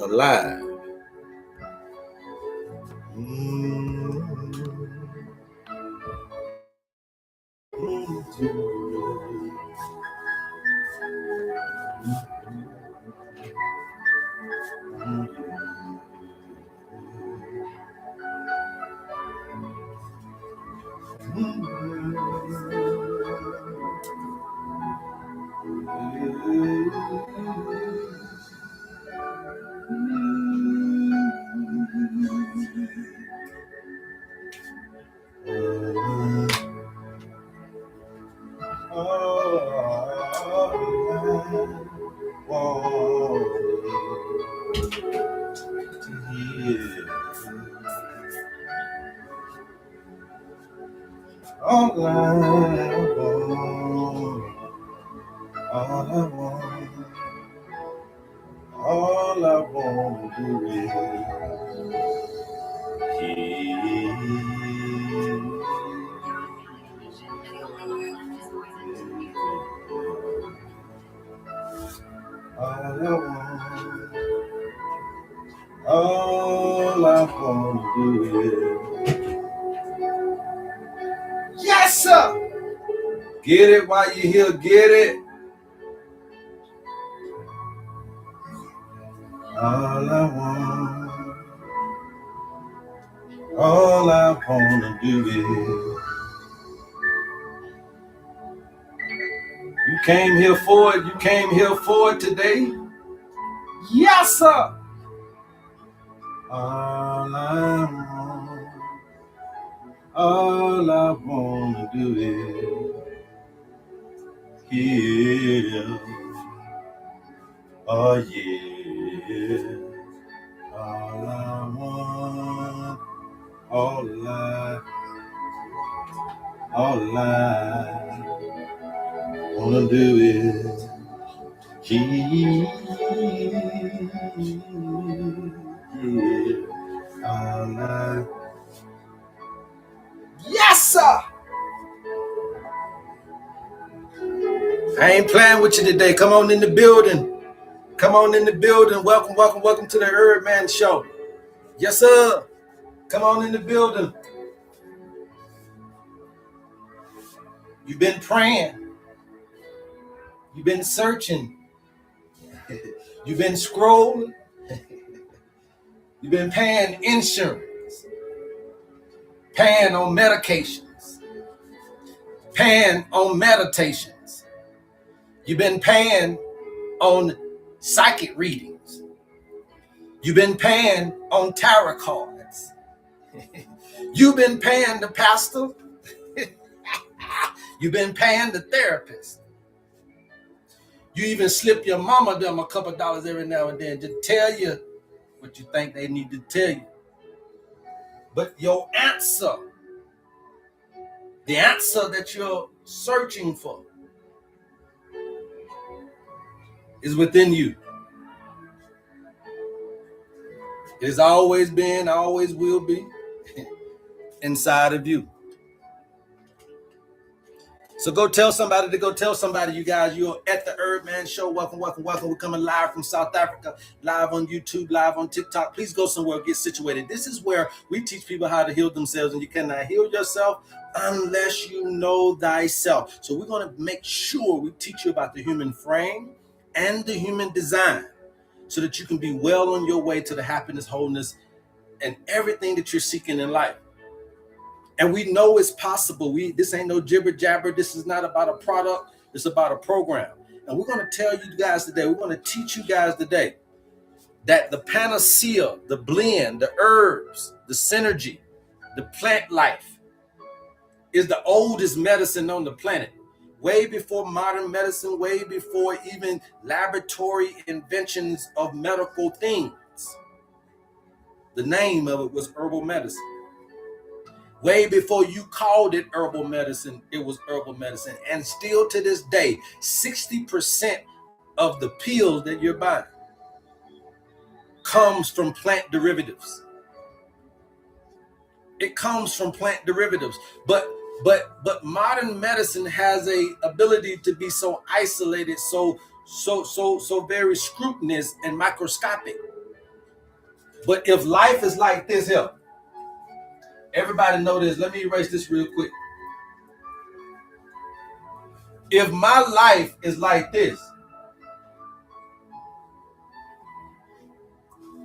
alive. All I want to do is all I want to do is, yes sir, get it while you're here, get it. All I want to do is, you came here for it today. Yes sir. All I want to do is heal. Oh yeah. All I want to do is heal. Yes, sir. I ain't playing with you today. Come on in the building. Welcome to the HerbMan Show. Yes, sir. Come on in the building. You've been praying. You've been searching. You've been scrolling. You've been paying insurance. Paying on medications. Paying on meditations. You've been paying on psychic readings. You've been paying on tarot cards. You've been paying the pastor. You've been paying the therapist. You even slip your mama them a couple dollars every now and then to tell you what you think they need to tell you. But your answer, the answer that you're searching for, is within you. It has always been, always will be inside of you. So go tell somebody, you guys, you're at the HerbMan Show. Welcome. We're coming live from South Africa, live on YouTube, live on TikTok. Please go somewhere, get situated. This is where we teach people how to heal themselves, and you cannot heal yourself unless you know thyself. So we're going to make sure we teach you about the human frame and the human design so that you can be well on your way to the happiness, wholeness, and everything that you're seeking in life. And we know it's possible. This ain't no jibber jabber. This is not about a product. It's about a program. And we're going to tell you guys today, we're going to teach you guys today that the panacea, the blend, the herbs, the synergy, the plant life is the oldest medicine on the planet. Way before modern medicine, way before even laboratory inventions of medical things. The name of it was herbal medicine. Way before you called it herbal medicine, it was herbal medicine. And still to this day, 60% of the pills that you're buying comes from plant derivatives. It comes from plant derivatives. But modern medicine has a ability to be so isolated, so very scrutinous and microscopic. But if life is like this here, everybody know this. Let me erase this real quick. If my life is like this,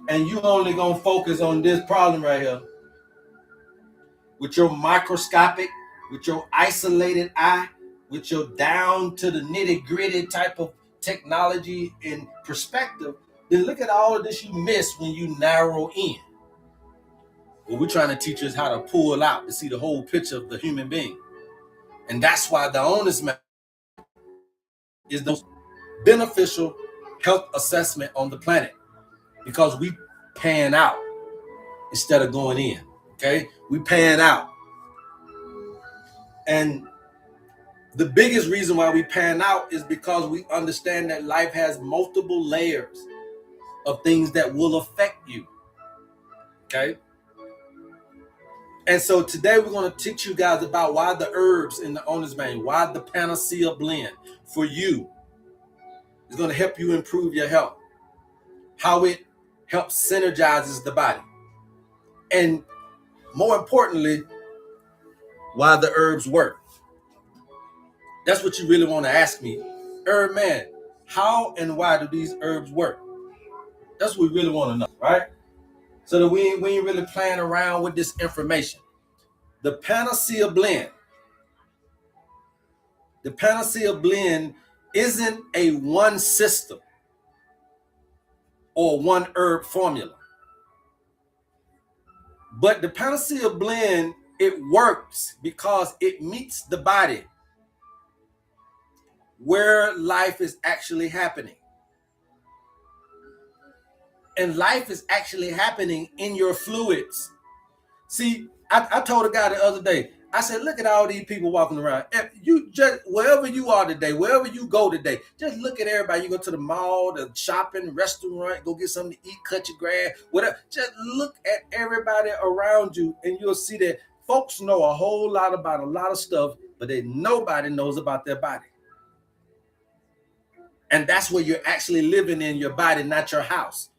and you only gonna focus on this problem right here, with your microscopic, with your isolated eye, with your down to the nitty gritty type of technology and perspective, then look at all of this you miss when you narrow in. Well, we're trying to teach us how to pull out to see the whole picture of the human being. And that's why the Honest Man is the most beneficial health assessment on the planet, because we pan out instead of going in. Okay, we pan out. And the biggest reason why we pan out is because we understand that life has multiple layers of things that will affect you. Okay. And so today we're going to teach you guys about why the herbs in the Owner's Manual, why the Panacea blend for you is going to help you improve your health, how it helps synergizes the body, and more importantly, why the herbs work. That's what you really want to ask me. HerbMan, how and why do these herbs work? That's what we really want to know, right? So that we ain't really playing around with this information. The Panacea blend. The Panacea blend isn't a one system or one herb formula. But the Panacea blend, it works because it meets the body where life is actually happening. And life is actually happening in your fluids. See, I told a guy the other day, I said, look at all these people walking around. If you just, wherever you are today, wherever you go today, just look at everybody. You go to the mall, the shopping, restaurant, go get something to eat, cut your grass, whatever. Just look at everybody around you and you'll see that folks know a whole lot about a lot of stuff, but nobody knows about their body. And that's where you're actually living in your body, not your house.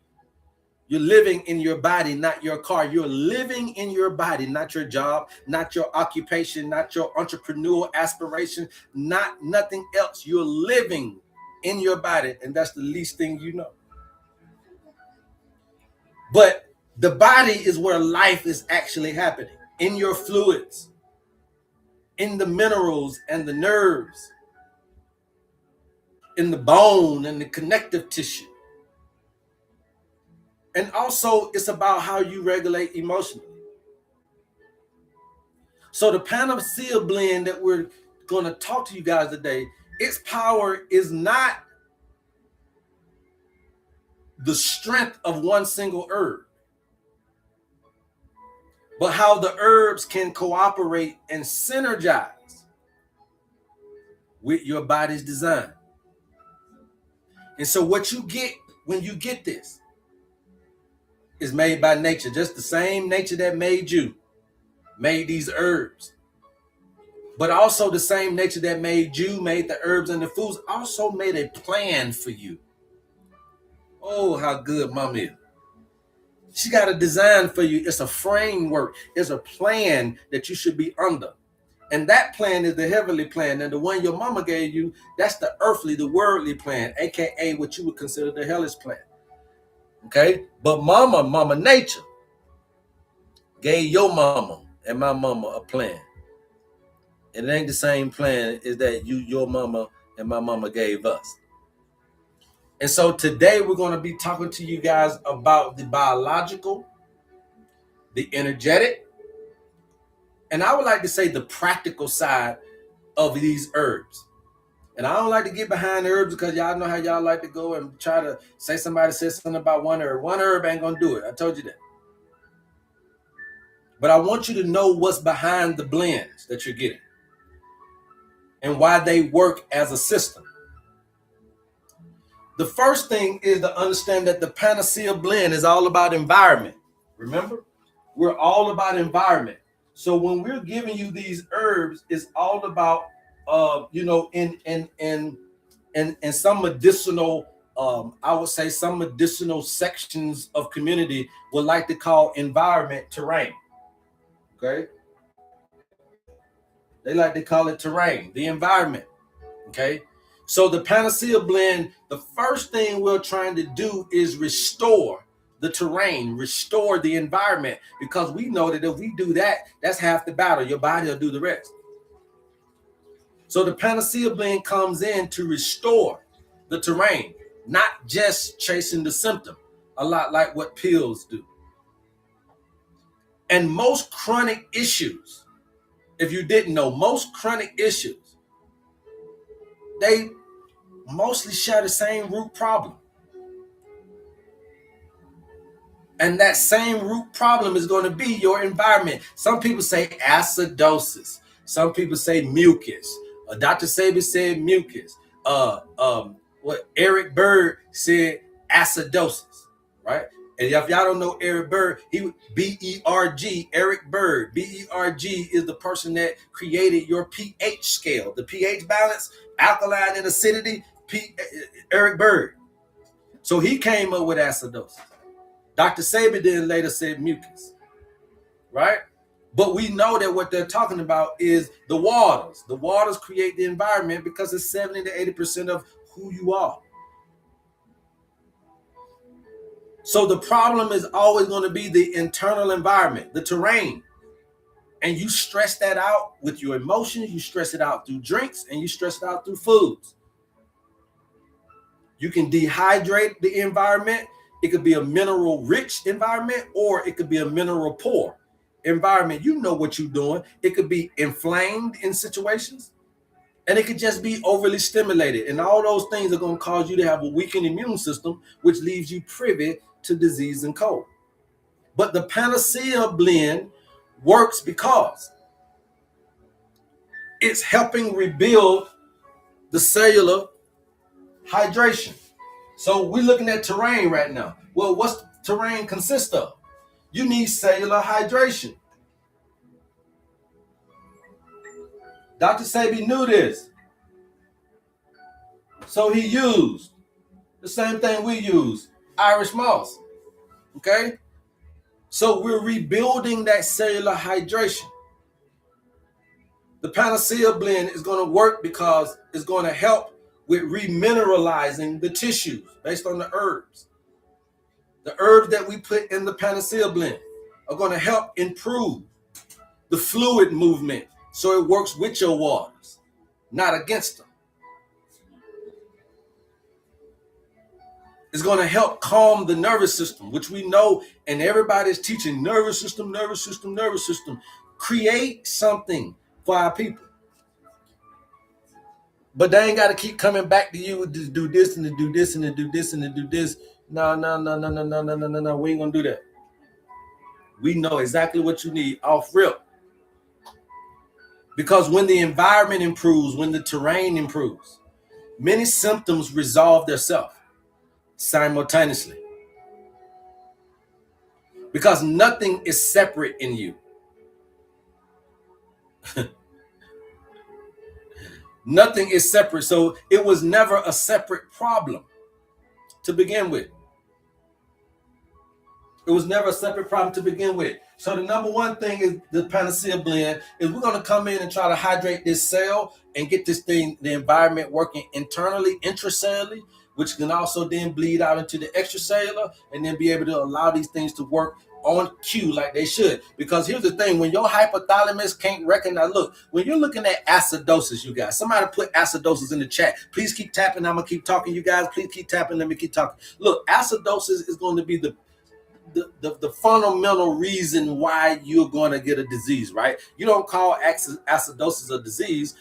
You're living in your body, not your car. You're living in your body, not your job, not your occupation, not your entrepreneurial aspiration, not nothing else. You're living in your body, and that's the least thing you know. But the body is where life is actually happening, in your fluids, in the minerals and the nerves, in the bone and the connective tissue. And also, it's about how you regulate emotionally. So the Panacea blend that we're going to talk to you guys today, its power is not the strength of one single herb, but how the herbs can cooperate and synergize with your body's design. And so what you get when you get this is made by nature. Just the same nature that made you made these herbs. But also the same nature that made you, made the herbs and the foods, also made a plan for you. Oh, how good Mom is. She got a design for you. It's a framework. It's a plan that you should be under. And that plan is the heavenly plan. And the one your mama gave you, that's the earthly, the worldly plan, aka what you would consider the hellish plan. Okay? But Mama Nature gave your mama and my mama a plan. And it ain't the same plan as that your mama and my mama gave us. And so today we're going to be talking to you guys about the biological, the energetic, and I would like to say the practical side of these herbs. And I don't like to get behind the herbs because y'all know how y'all like to go and try to say somebody says something about one herb. One herb ain't going to do it. I told you that. But I want you to know what's behind the blends that you're getting and why they work as a system. The first thing is to understand that the Panacea blend is all about environment. Remember, we're all about environment. So when we're giving you these herbs, it's all about, in some medicinal I would say some additional sections of community would like to call environment terrain. Okay, they like to call it terrain, the environment. Okay, so the Panacea blend, the first thing we're trying to do is restore the terrain, restore the environment, because we know that if we do that, that's half the battle. Your body will do the rest. So the Panacea blend comes in to restore the terrain, not just chasing the symptom, a lot like what pills do. And most chronic issues, if you didn't know, most chronic issues, they mostly share the same root problem. And that same root problem is going to be your environment. Some people say acidosis. Some people say mucus. Dr. Sabi said mucus. What Eric Bird said acidosis, right? And if y'all don't know Eric Bird, he B-E-R-G, Eric Bird. B-E-R-G is the person that created your pH scale, the pH balance, alkaline and acidity, Eric Bird. So he came up with acidosis. Dr. Sabi then later said mucus, right? But we know that what they're talking about is the waters. The waters create the environment because it's 70 to 80% of who you are. So the problem is always going to be the internal environment, the terrain. And you stress that out with your emotions, you stress it out through drinks, and you stress it out through foods. You can dehydrate the environment. It could be a mineral-rich environment, or it could be a mineral-poor environment. You know what you're doing. It could be inflamed in situations, and it could just be overly stimulated. And all those things are going to cause you to have a weakened immune system, which leaves you privy to disease and cold. But the Panacea blend works because it's helping rebuild the cellular hydration. So we're looking at terrain right now. Well, what's terrain consist of? You need cellular hydration. Dr. Sabi knew this. So he used the same thing we use, Irish moss. Okay? So we're rebuilding that cellular hydration. The Panacea blend is going to work because it's going to help with remineralizing the tissues based on the herbs. The herbs that we put in the Panacea blend are going to help improve the fluid movement so it works with your waters, not against them. It's going to help calm the nervous system, which we know, and everybody's teaching nervous system, nervous system, nervous system. Create something for our people. But they ain't got to keep coming back to you to do this and to do this and to do this and to do this. No. We ain't going to do that. We know exactly what you need off rip. Because when the environment improves, when the terrain improves, many symptoms resolve themselves simultaneously. Because nothing is separate in you. Nothing is separate. So it was never a separate problem to begin with. It was never a separate problem to begin with. So the number one thing is the Panacea blend is we're going to come in and try to hydrate this cell and get this thing, the environment working internally, intracellularly, which can also then bleed out into the extracellular and then be able to allow these things to work on cue like they should. Because here's the thing, when your hypothalamus can't recognize, look, when you're looking at acidosis, you guys, somebody put acidosis in the chat. Please keep tapping. I'm going to keep talking, you guys. Please keep tapping. Let me keep talking. Look, acidosis is going to be the fundamental reason why you're going to get a disease, right? You don't call acidosis a disease,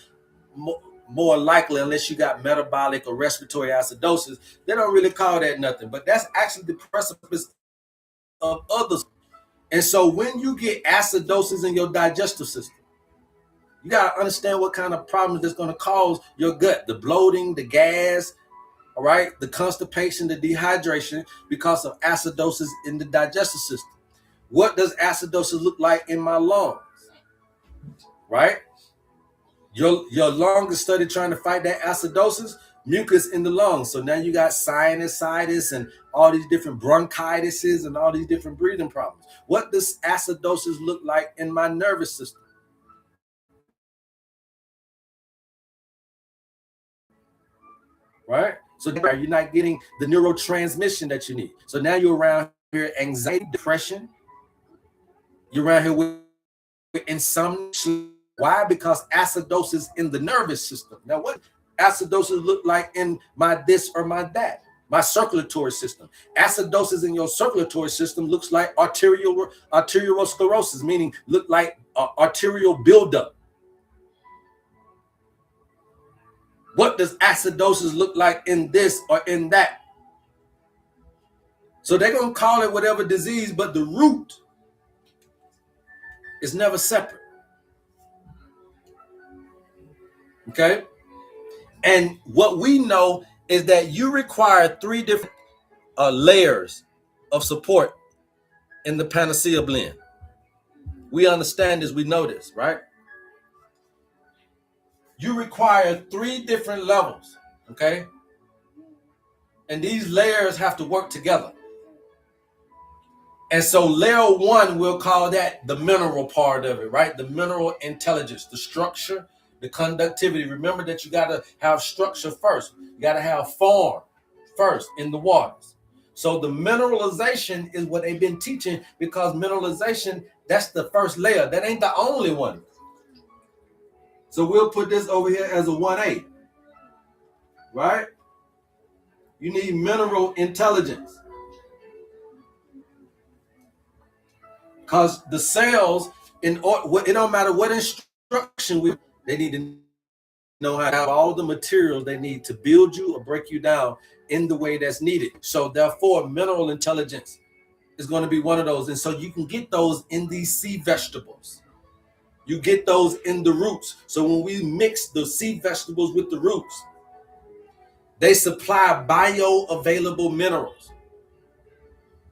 more likely, unless you got metabolic or respiratory acidosis. They don't really call that nothing, but that's actually the precipice of others. And so when you get acidosis in your digestive system, you got to understand what kind of problems that's going to cause your gut, the bloating, the gas, all right, the constipation, the dehydration, because of acidosis in the digestive system. What does acidosis look like in my lungs? Right? Your lung is studied trying to fight that acidosis. mucus in the lungs. So now you got sinusitis and all these different bronchitises and all these different breathing problems. What does acidosis look like in my nervous system? Right? So you're not getting the neurotransmission that you need. So now you're around here anxiety, depression. You're around here with insomnia. Why? Because acidosis in the nervous system. Now, what acidosis look like in my this or my that? My circulatory system. Acidosis in your circulatory system looks like arteriosclerosis, meaning look like arterial buildup. What does acidosis look like in this or in that? So they're going to call it whatever disease, but the root is never separate. Okay? And what we know is that you require 3 different layers of support in the Panacea blend. We understand this, we know this, right? You require 3 different levels, okay? And these layers have to work together. And so layer 1, we'll call that the mineral part of it, right? The mineral intelligence, the structure, the conductivity. Remember that you got to have structure first. You got to have form first in the waters. So the mineralization is what they've been teaching, because mineralization, that's the first layer. That ain't the only one. So we'll put this over here as a 1A, right? You need mineral intelligence. Because the cells, it don't matter what instruction they need to know how to have all the materials they need to build you or break you down in the way that's needed. So therefore, mineral intelligence is going to be one of those. And so you can get those in these sea vegetables. You get those in the roots. So when we mix the sea vegetables with the roots, they supply bioavailable minerals,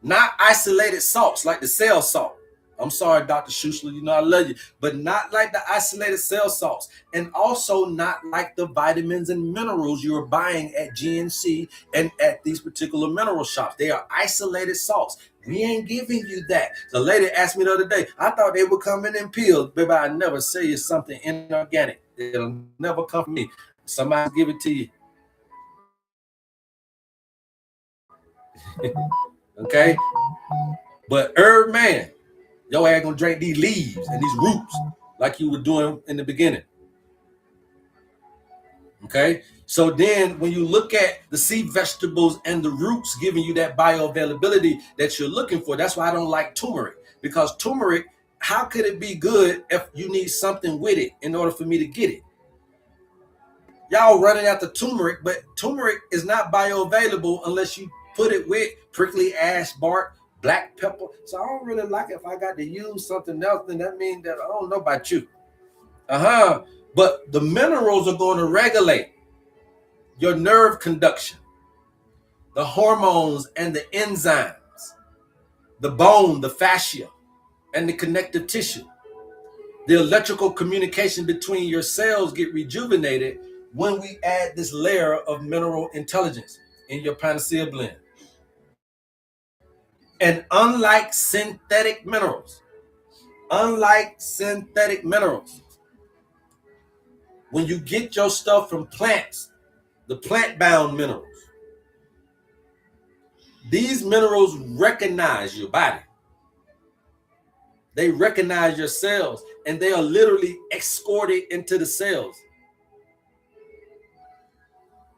not isolated salts like the cell salt. I'm sorry, Dr. Schussler, you know I love you, but not like the isolated cell salts, and also not like the vitamins and minerals you're buying at GNC and at these particular mineral shops. They are isolated salts. We ain't giving you that. The lady asked me the other day, I thought they would come in pills. Baby, I never say it's something inorganic. It'll never come from me. Somebody give it to you. Okay? But HerbMan, your ass gonna drink these leaves and these roots like you were doing in the beginning. Okay? So then when you look at the sea vegetables and the roots giving you that bioavailability that you're looking for, that's why I don't like turmeric. Because turmeric, how could it be good if you need something with it in order for me to get it? Y'all running after turmeric, but turmeric is not bioavailable unless you put it with prickly ash bark, black pepper. So I don't really like it. If I got to use something else, then that means that I don't know about you. But the minerals are going to regulate your nerve conduction, the hormones and the enzymes, the bone, the fascia, and the connective tissue. The electrical communication between your cells get rejuvenated when we add this layer of mineral intelligence in your Panacea blend. And unlike synthetic minerals, when you get your stuff from plants, the plant-bound minerals, these minerals recognize your body. They recognize your cells, and they are literally escorted into the cells.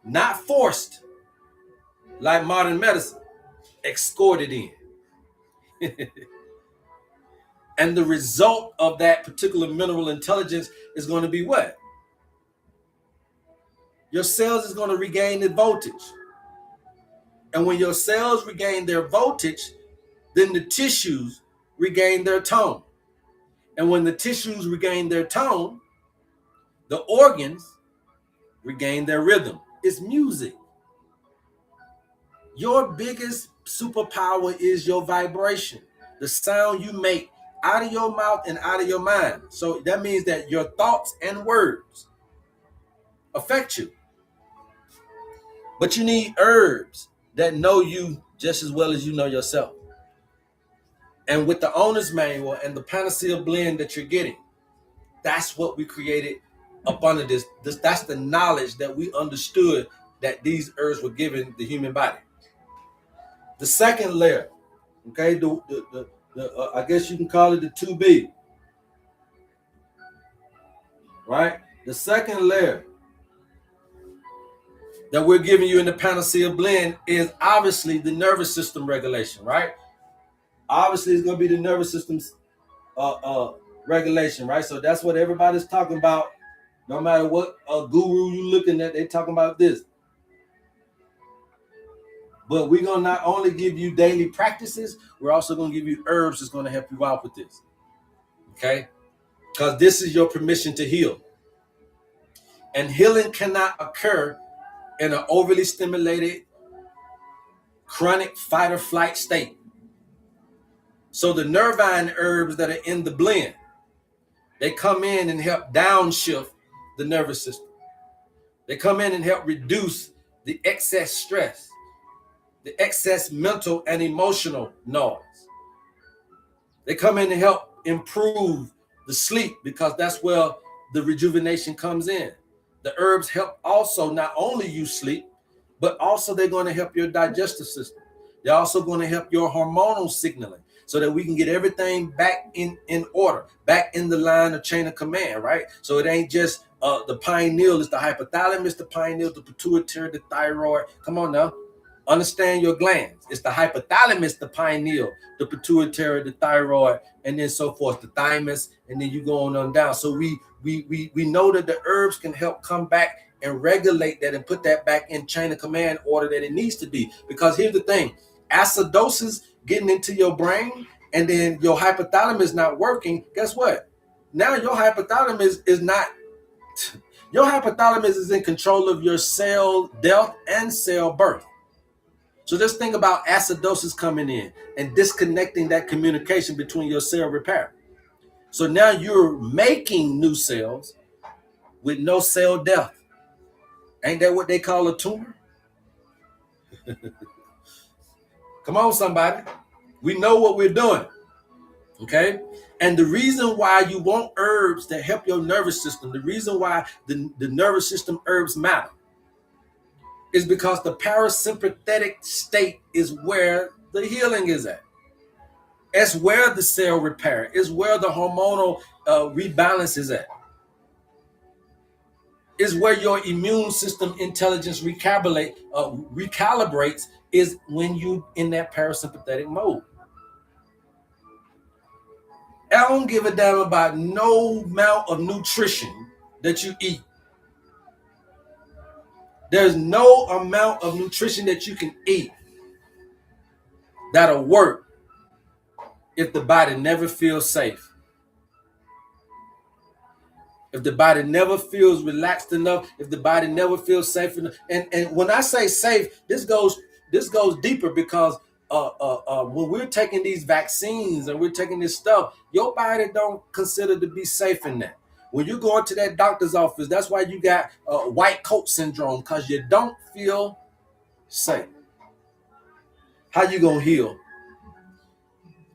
Not forced like modern medicine, escorted in. And the result of that particular mineral intelligence is going to be what? Your cells is going to regain their voltage. And when your cells regain their voltage, then the tissues regain their tone. And when the tissues regain their tone, the organs regain their rhythm. It's music. Your biggest superpower is your vibration, the sound you make out of your mouth and out of your mind. So that means that your thoughts and words affect you. But you need herbs that know you just as well as you know yourself. And with the owner's manual and the Panacea blend that you're getting, that's what we created up under this. That's the knowledge that we understood that these herbs were giving the human body. The second layer, okay, I guess you can call it the 2B, right? The second layer that we're giving you in the Panacea blend is obviously the nervous system regulation, right? Obviously, it's going to be the nervous system's regulation, right? So that's what everybody's talking about. No matter what guru you looking at, they talking about this. But we're going to not only give you daily practices, we're also going to give you herbs that's going to help you out with this. Okay? Because this is your permission to heal. And healing cannot occur in an overly stimulated, chronic fight or flight state. So the nervine herbs that are in the blend, they come in and help downshift the nervous system. They come in and help reduce the excess stress, the excess mental and emotional noise. They come in and help improve the sleep because that's where the rejuvenation comes in. The herbs help also not only you sleep, but also they're going to help your digestive system. They're also going to help your hormonal signaling so that we can get everything back in order, back in the line of chain of command, right? So it ain't just the pineal, it's the hypothalamus, the pineal, the pituitary, the thyroid. Come on now. Understand your glands. It's the hypothalamus, the pineal, the pituitary, the thyroid, and then so forth, the thymus, and then you go on down. So we know that the herbs can help come back and regulate that and put that back in chain of command order that it needs to be. Because here's the thing, acidosis getting into your brain and then your hypothalamus not working, guess what? Now your hypothalamus is not, your hypothalamus is in control of your cell death and cell birth. So just think about acidosis coming in and disconnecting that communication between your cell repair. So now you're making new cells with no cell death. Ain't that what they call a tumor? Come on, somebody. We know what we're doing. Okay? And the reason why you want herbs that help your nervous system, the reason why the nervous system herbs matter, is because the parasympathetic state is where the healing is at. It's where the cell repair is, where the hormonal rebalance is at. Is where your immune system intelligence recalibrates is when you in that parasympathetic mode. I don't give a damn about no amount of nutrition that you eat. There's no amount of nutrition that you can eat that'll work if the body never feels safe. If the body never feels relaxed enough, if the body never feels safe enough, and when I say safe, this goes deeper because when we're taking these vaccines and we're taking this stuff, your body don't consider to be safe in that. When you go into that doctor's office, that's why you got white coat syndrome, because you don't feel safe. How you gonna heal?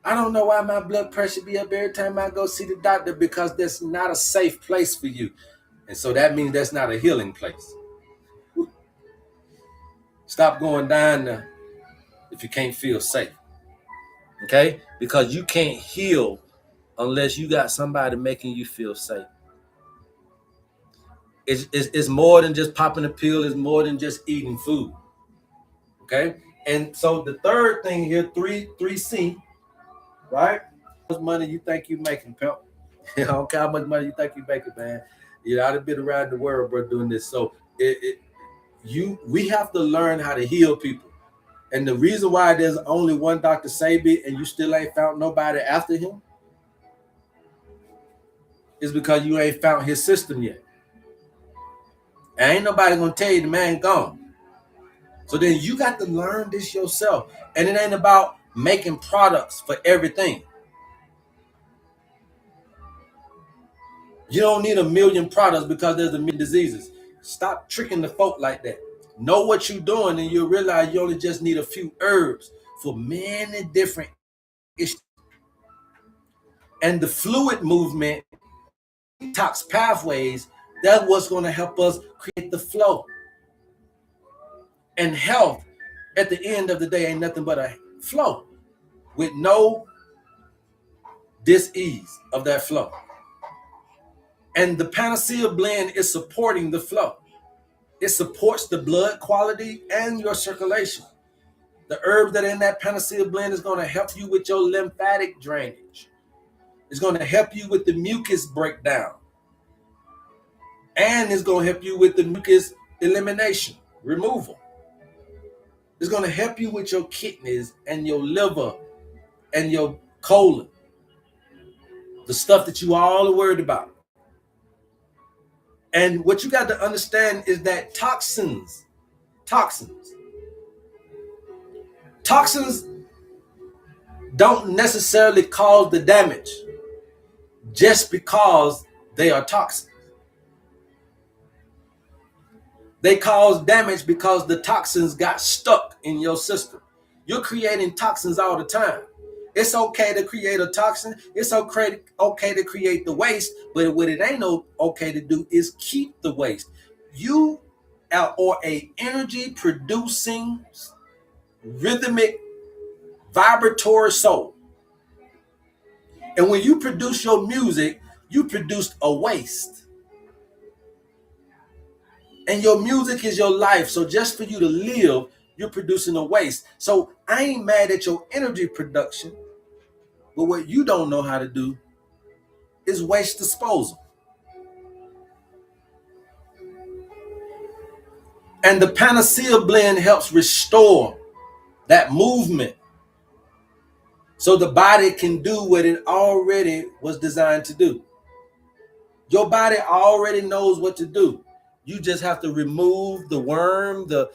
I don't know why my blood pressure be up every time I go see the doctor, because that's not a safe place for you. And so that means that's not a healing place. Stop going down there if you can't feel safe. Okay? Because you can't heal unless you got somebody making you feel safe. It's more than just popping a pill. It's more than just eating food. Okay? And so the third thing here, 3C, right? How much money you think you making, pimp? I don't care how much money you think you making, man. I've been around the world, bro, doing this. So we have to learn how to heal people. And the reason why there's only one Dr. Sabi and you still ain't found nobody after him is because you ain't found his system yet. And ain't nobody gonna tell you the man gone. So then you got to learn this yourself. And it ain't about making products for everything. You don't need a million products because there's a million diseases. Stop tricking the folk like that. know what you're doing, and you'll realize you only just need a few herbs for many different issues. And the fluid movement, detox pathways, that's what's going to help us create the flow. And health, at the end of the day, ain't nothing but a flow with no dis-ease of that flow. And the Panacea blend is supporting the flow. It supports the blood quality and your circulation. The herbs that are in that Panacea blend is going to help you with your lymphatic drainage. It's going to help you with the mucus breakdown. And it's going to help you with the mucus elimination, removal. It's going to help you with your kidneys and your liver and your colon. The stuff that you all are worried about. And what you got to understand is that toxins don't necessarily cause the damage just because they are toxins. They cause damage because the toxins got stuck in your system. You're creating toxins all the time. It's okay to create a toxin. It's okay to create the waste, but what it ain't okay to do is keep the waste. You are a energy producing, rhythmic, vibratory soul. And when you produce your music, you produced a waste. And your music is your life. So just for you to live, you're producing a waste. So I ain't mad at your energy production, but what you don't know how to do is waste disposal. And the Panacea blend helps restore that movement so the body can do what it already was designed to do. Your body already knows what to do. You just have to remove the worm, the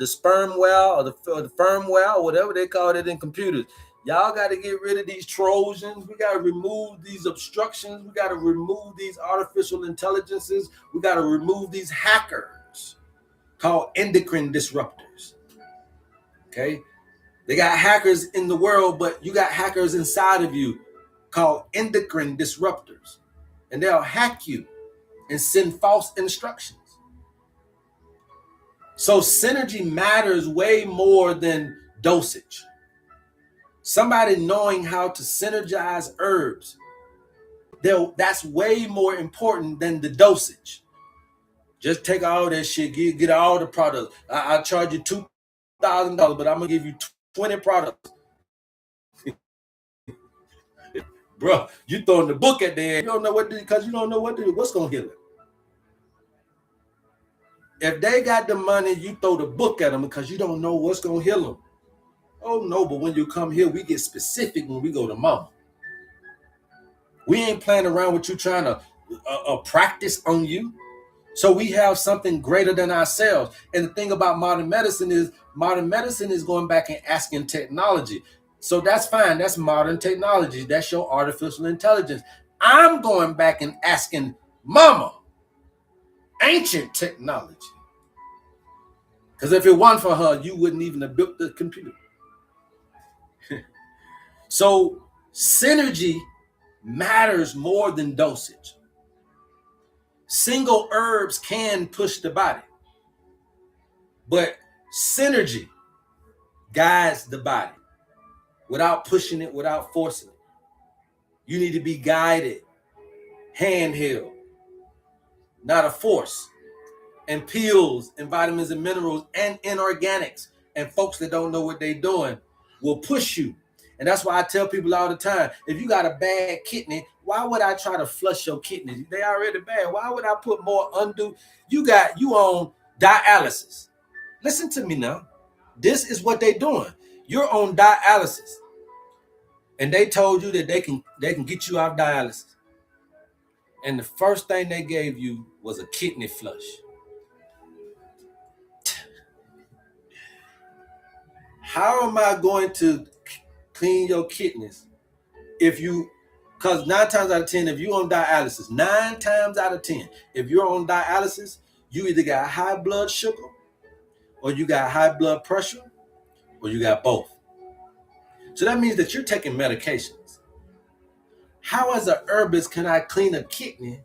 sperm well, or the firmware, or whatever they call it in computers. Y'all got to get rid of these Trojans. We got to remove these obstructions. We got to remove these artificial intelligences. We got to remove these hackers called endocrine disruptors. Okay? They got hackers in the world, but you got hackers inside of you called endocrine disruptors. And they'll hack you and send false instructions. So synergy matters way more than dosage. Somebody knowing how to synergize herbs, that's way more important than the dosage. Just take all that shit, get all the products. I'll charge you $2,000, but I'm gonna give you 20 products. Bro, you throwing the book at there. You don't know what to do because you don't know what to do. What's gonna heal it? If they got the money, you throw the book at them because you don't know what's gonna heal them. Oh no, but when you come here, we get specific when we go to mama. We ain't playing around with you trying to practice on you. So we have something greater than ourselves. And the thing about modern medicine is going back and asking technology. So that's fine. That's modern technology. That's your artificial intelligence. I'm going back and asking mama, ancient technology. Because if it weren't for her, you wouldn't even have built the computer. So synergy matters more than dosage. Single herbs can push the body, but synergy guides the body without pushing it, without forcing it. You need to be guided, handheld, not a force. And pills and vitamins and minerals and inorganics and folks that don't know what they're doing will push you. And that's why I tell people all the time, if you got a bad kidney, why would I try to flush your kidneys? They already bad. Why would I put more undue? You on dialysis. Listen to me now. This is what they're doing. You're on dialysis. And they told you that they can get you off dialysis. And the first thing they gave you was a kidney flush. How am I going to clean your kidneys because 9 times out of 10, if you're on dialysis, 9 times out of 10, if you're on dialysis, you either got high blood sugar or you got high blood pressure, or you got both. So that means that you're taking medications. How, as a herbalist, can I clean a kidney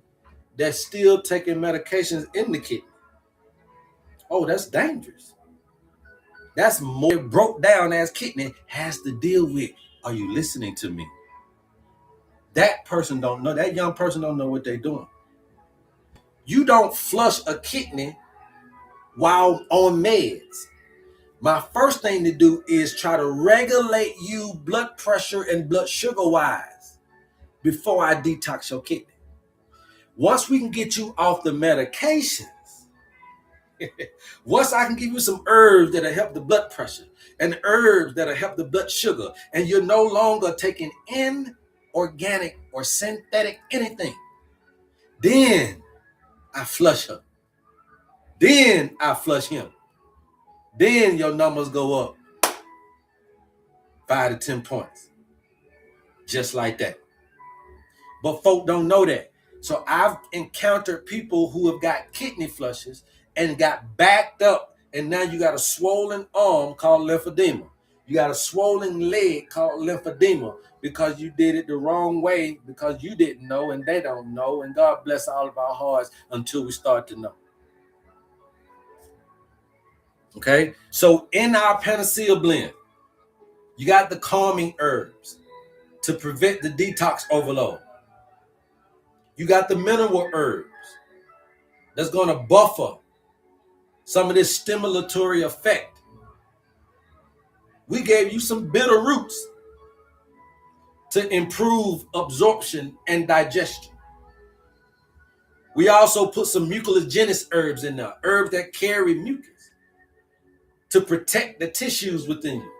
that's still taking medications in the kidney? Oh, that's dangerous. That's more broke down as kidney has to deal with. Are you listening to me? That person don't know. That young person don't know what they're doing. You don't flush a kidney while on meds. My first thing to do is try to regulate you blood pressure and blood sugar wise before I detox your kidney. Once we can get you off the medications, once I can give you some herbs that'll help the blood pressure and herbs that'll help the blood sugar, and you're no longer taking inorganic or synthetic anything, then I flush her. Then I flush him. Then your numbers go up 5 to 10 points. Just like that. But folk don't know that. So I've encountered people who have got kidney flushes and got backed up, and now you got a swollen arm called lymphedema. You got a swollen leg called lymphedema because you did it the wrong way, because you didn't know and they don't know. And God bless all of our hearts until we start to know. Okay, so in our Panacea blend, you got the calming herbs to prevent the detox overload. You got the mineral herbs that's going to buffer some of this stimulatory effect. We gave you some bitter roots to improve absorption and digestion. We also put some mucilaginous herbs in there, herbs that carry mucus, to protect the tissues within you,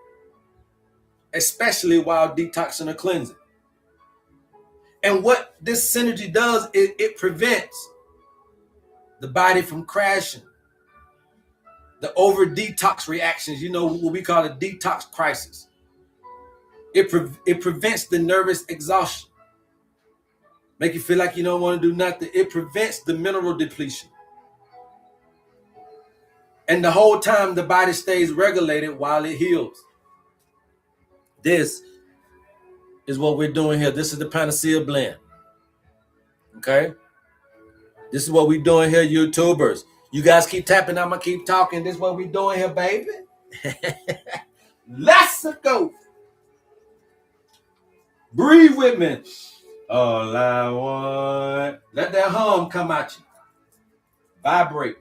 especially while detoxing or cleansing. And what this synergy does is it prevents the body from crashing, the over detox reactions, what we call a detox crisis. It prevents the nervous exhaustion, make you feel like you don't want to do nothing. It prevents the mineral depletion. And the whole time the body stays regulated while it heals. This is what we're doing here. This is the Panacea blend. Okay? This is what we're doing here, YouTubers. You guys keep tapping, I'm going to keep talking. This is what we're doing here, baby. Let's go. Breathe with me. All I want. Let that hum come at you. Vibrate.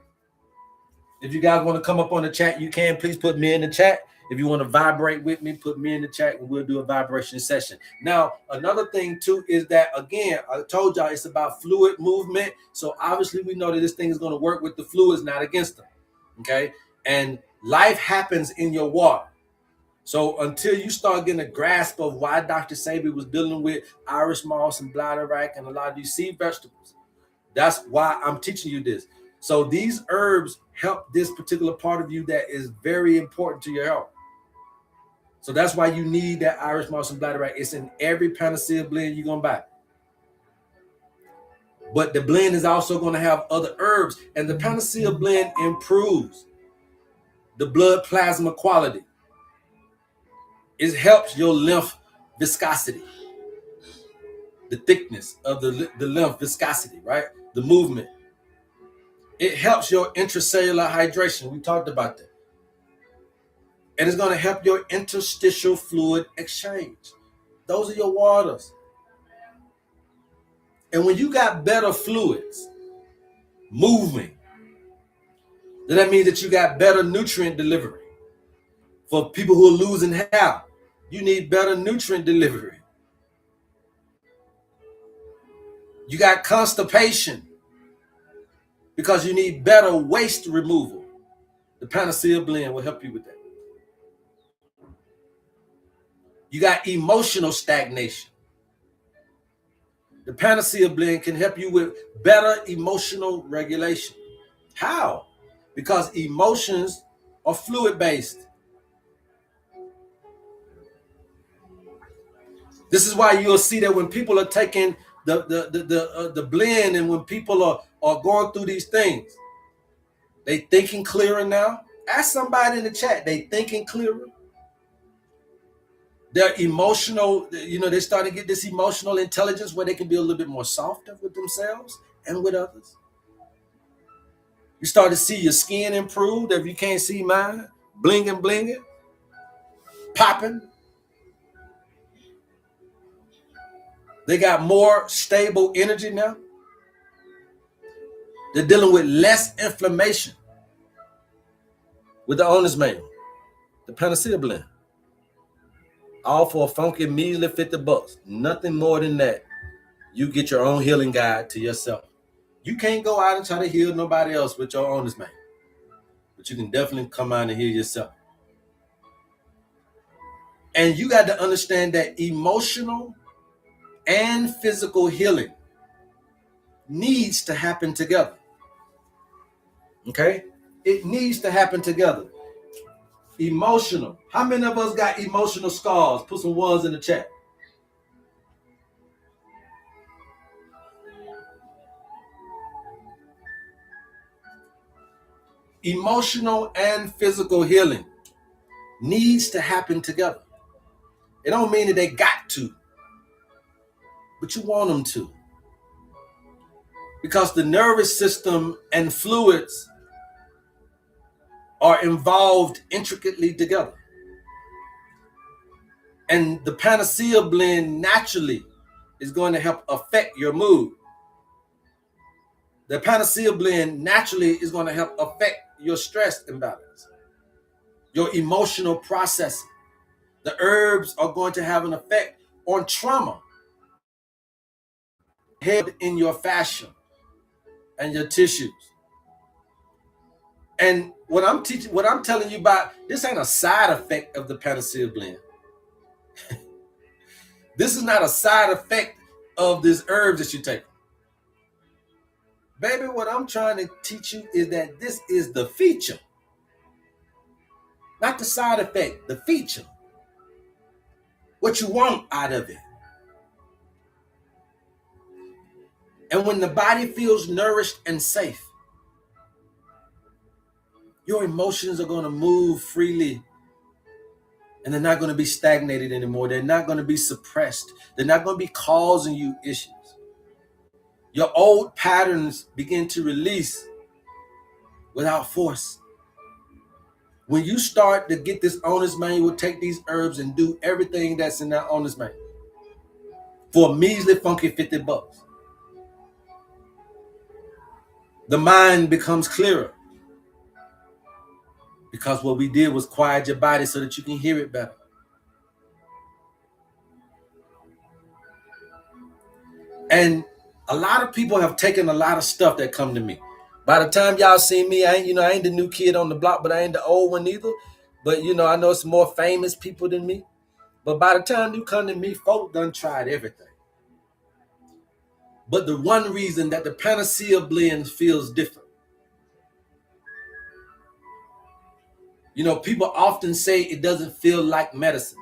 If you guys want to come up on the chat, you can. Please put me in the chat. If you want to vibrate with me, put me in the chat and we'll do a vibration session. Now, another thing too is that, again, I told y'all it's about fluid movement. So obviously we know that this thing is going to work with the fluids, not against them. Okay. And life happens in your water. So until you start getting a grasp of why Dr. Sabi was dealing with Irish moss and bladderwrack and a lot of these sea vegetables, that's why I'm teaching you this. So these herbs help this particular part of you that is very important to your health. So that's why you need that Irish moss and bladderwrack. It's in every Panacea blend you're going to buy. But the blend is also going to have other herbs. And the Panacea blend improves the blood plasma quality. It helps your lymph viscosity, the thickness of the lymph viscosity, right? The movement. It helps your intracellular hydration. We talked about that. And it's going to help your interstitial fluid exchange. Those are your waters. And when you got better fluids moving, then that means that you got better nutrient delivery. For people who are losing hair, you need better nutrient delivery. You got constipation because you need better waste removal. The Panacea blend will help you with that. You got emotional stagnation. The Panacea blend can help you with better emotional regulation. How? Because emotions are fluid-based. This is why you'll see that when people are taking the blend and when people are going through these things, they thinking clearer now. Ask somebody in the chat. They thinking clearer. They're emotional. They start to get this emotional intelligence where they can be a little bit more softer with themselves and with others. You start to see your skin improve. If you can't see mine, blinging, popping. They got more stable energy now. They're dealing with less inflammation with the owner's manual, the Panacea blend. All for a funky measly $50. Nothing more than that. You get your own healing guide to yourself. You can't go out and try to heal nobody else with your owner's manual, but you can definitely come out and heal yourself. And you got to understand that emotional and physical healing needs to happen together. Okay? It needs to happen together. Emotional. How many of us got emotional scars? Put some ones in the chat. Emotional and physical healing needs to happen together. It don't mean that they got to, but you want them to. Because the nervous system and fluids are involved intricately together. And the Panacea blend naturally is going to help affect your mood. The Panacea blend naturally is going to help affect your stress imbalance, your emotional processing. The herbs are going to have an effect on trauma held in your fascia and your tissues. And what I'm telling you about, this ain't a side effect of the Panacea blend. This is not a side effect of this herbs that you take. Baby, what I'm trying to teach you is that this is the feature, not the side effect, the feature. What you want out of it. And when the body feels nourished and safe, your emotions are going to move freely, and they're not going to be stagnated anymore. They're not going to be suppressed. They're not going to be causing you issues. Your old patterns begin to release without force. When you start to get this owner's manual, take these herbs and do everything that's in that owner's manual for a measly funky $50. The mind becomes clearer, because what we did was quiet your body so that you can hear it better. And a lot of people have taken a lot of stuff that come to me. By the time y'all see me, I ain't the new kid on the block, but I ain't the old one either. But I know it's more famous people than me. But by the time you come to me, folk done tried everything. But the one reason that the Panacea blend feels different. People often say it doesn't feel like medicine.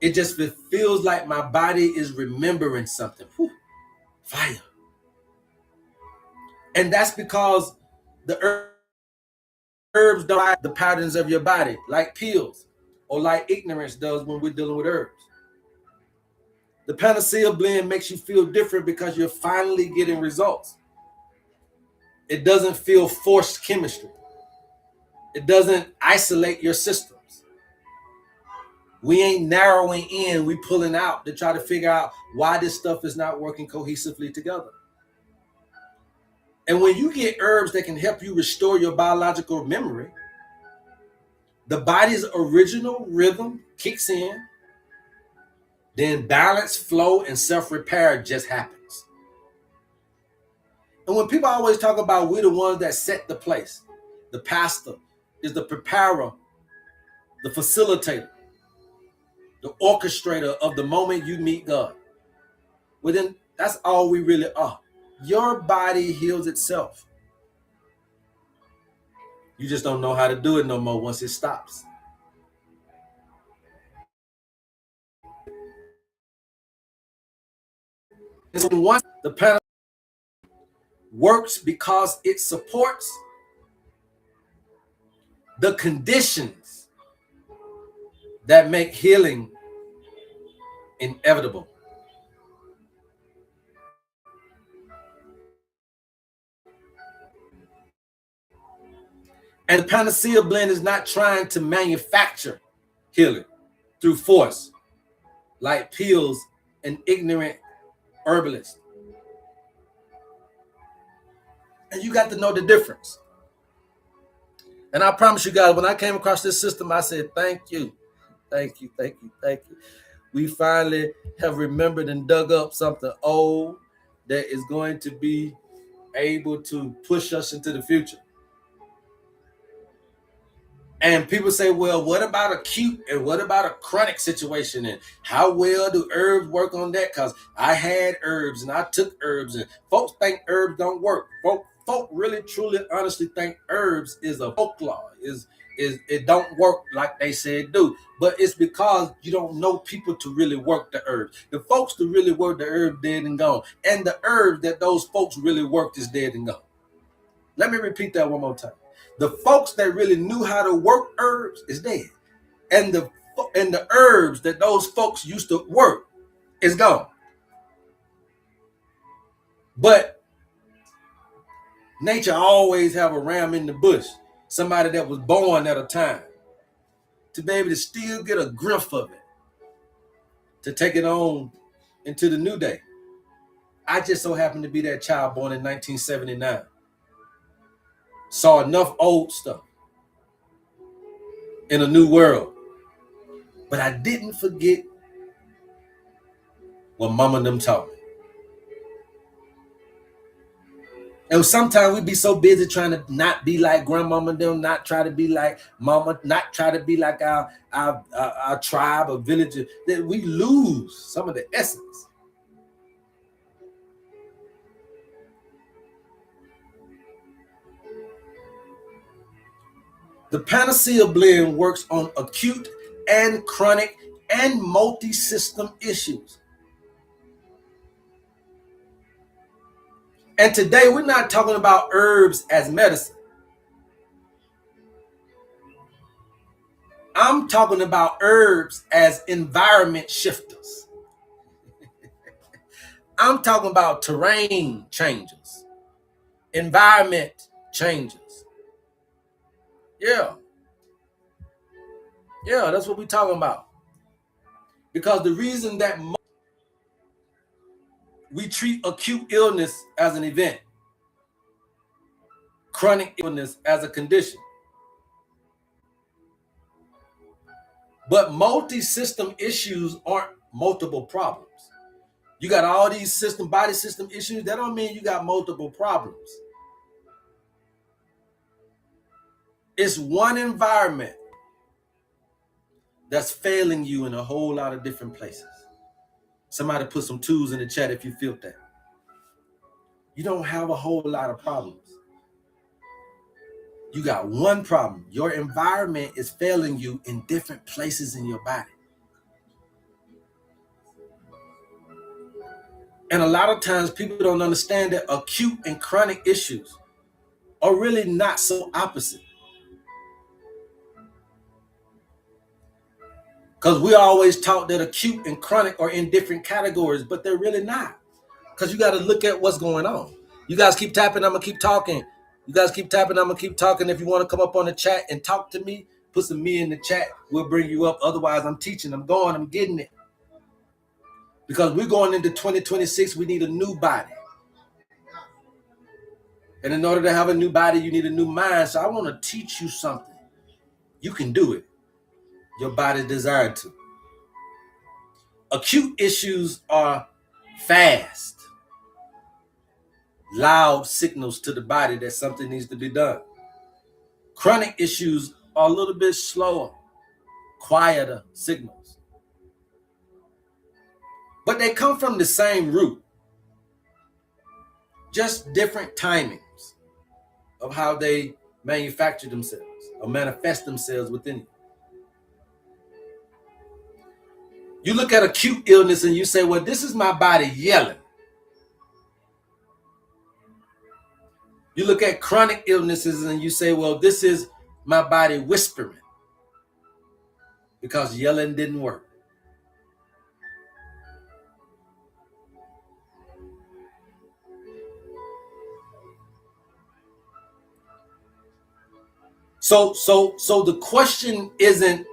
It just feels like my body is remembering something. Whew, fire. And that's because the herbs don't hide the patterns of your body like pills or like ignorance does when we're dealing with herbs. The Panacea blend makes you feel different because you're finally getting results. It doesn't feel forced chemistry. It doesn't isolate your systems. We ain't narrowing in, we pulling out to try to figure out why this stuff is not working cohesively together. And when you get herbs that can help you restore your biological memory, the body's original rhythm kicks in, then balance, flow, and self-repair just happens. And when people always talk about we're the ones that set the place, the pastor is the preparer, the facilitator, the orchestrator of the moment you meet God. Well, then that's all we really are. Your body heals itself. You just don't know how to do it no more once it stops. And so once the panel works because it supports the conditions that make healing inevitable. And the Panacea blend is not trying to manufacture healing through force, like pills and ignorant herbalists. And you got to know the difference. And I promise you guys, when I came across this system, I said, thank you. Thank you, thank you, thank you. We finally have remembered and dug up something old that is going to be able to push us into the future. And people say, well, what about acute and what about a chronic situation? And how well do herbs work on that? Because I had herbs and I took herbs, and folks think herbs don't work. Folk really, truly, honestly think herbs is a folklore. Is it don't work like they say it do. But it's because you don't know people to really work the herbs. The folks to really work the herb dead and gone. And the herbs that those folks really worked is dead and gone. Let me repeat that one more time. The folks that really knew how to work herbs is dead. And the herbs that those folks used to work is gone. But nature always have a ram in the bush, somebody that was born at a time, to be able to still get a grip of it, to take it on into the new day. I just so happened to be that child born in 1979. Saw enough old stuff in a new world. But I didn't forget what mama and them taught me. And sometimes we be so busy trying to not be like grandmama and them, not try to be like mama, not try to be like our tribe or village, that we lose some of the essence. The Panacea blend works on acute and chronic and multi-system issues. And today we're not talking about herbs as medicine. I'm talking about herbs as environment shifters. I'm talking about terrain changes, environment changes. Yeah, that's what we're talking about. Because the reason that we treat acute illness as an event, chronic illness as a condition, but multi-system issues aren't multiple problems. You got all these body system issues. That don't mean you got multiple problems. It's one environment that's failing you in a whole lot of different places. Somebody put some twos in the chat if you feel that. You don't have a whole lot of problems. You got one problem. Your environment is failing you in different places in your body. And a lot of times people don't understand that acute and chronic issues are really not so opposite. Because we always taught that acute and chronic are in different categories, but they're really not. Because you got to look at what's going on. You guys keep tapping, I'm going to keep talking. You guys keep tapping, I'm going to keep talking. If you want to come up on the chat and talk to me, put some me in the chat. We'll bring you up. Otherwise, I'm teaching, I'm going, I'm getting it. Because we're going into 2026, we need a new body. And in order to have a new body, you need a new mind. So I want to teach you something. You can do it. Your body desired to. Acute issues are fast, loud signals to the body that something needs to be done. Chronic issues are a little bit slower, quieter signals. But they come from the same root, just different timings of how they manufacture themselves or manifest themselves within you. You look at acute illness and you say, well, this is my body yelling. You look at chronic illnesses and you say, well, this is My body whispering because yelling didn't work. So the question isn't,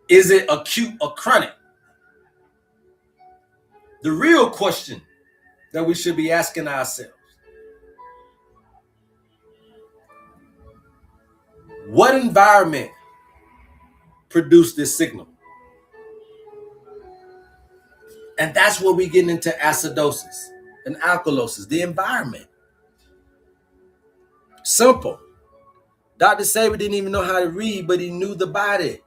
is it acute or chronic? The real question that we should be asking ourselves, what environment produced this signal? And that's where we get into acidosis and alkalosis, the environment. Simple. Dr. Saber didn't even know how to read, but he knew the body.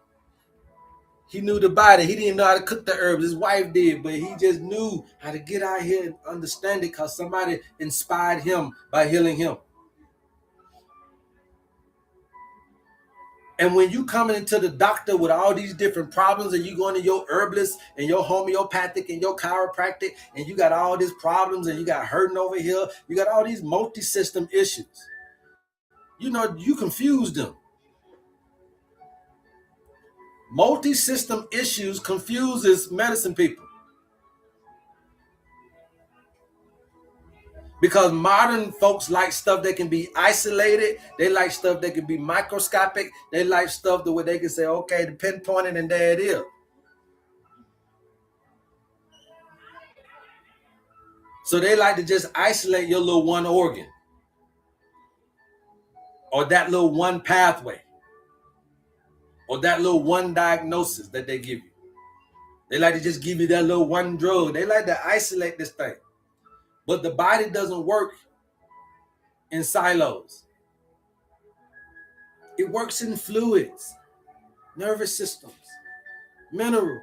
He knew the body. He didn't know how to cook the herbs. His wife did, but he just knew how to get out here and understand it because somebody inspired him by healing him. And when you coming into the doctor with all these different problems and you going to your herbalist and your homeopathic and your chiropractic and you got all these problems and you got hurting over here, you got all these multi-system issues. You know, you confuse them. Multi-system issues confuses medicine people. Because modern folks like stuff that can be isolated. They like stuff that can be microscopic. They like stuff the way they can say, okay, the pinpoint it and there it is. So they like to just isolate your little one organ or that little one pathway or that little one diagnosis that they give you. They like to just give you that little one drug. They like to isolate this thing. But the body doesn't work in silos. It works in fluids, nervous systems, minerals,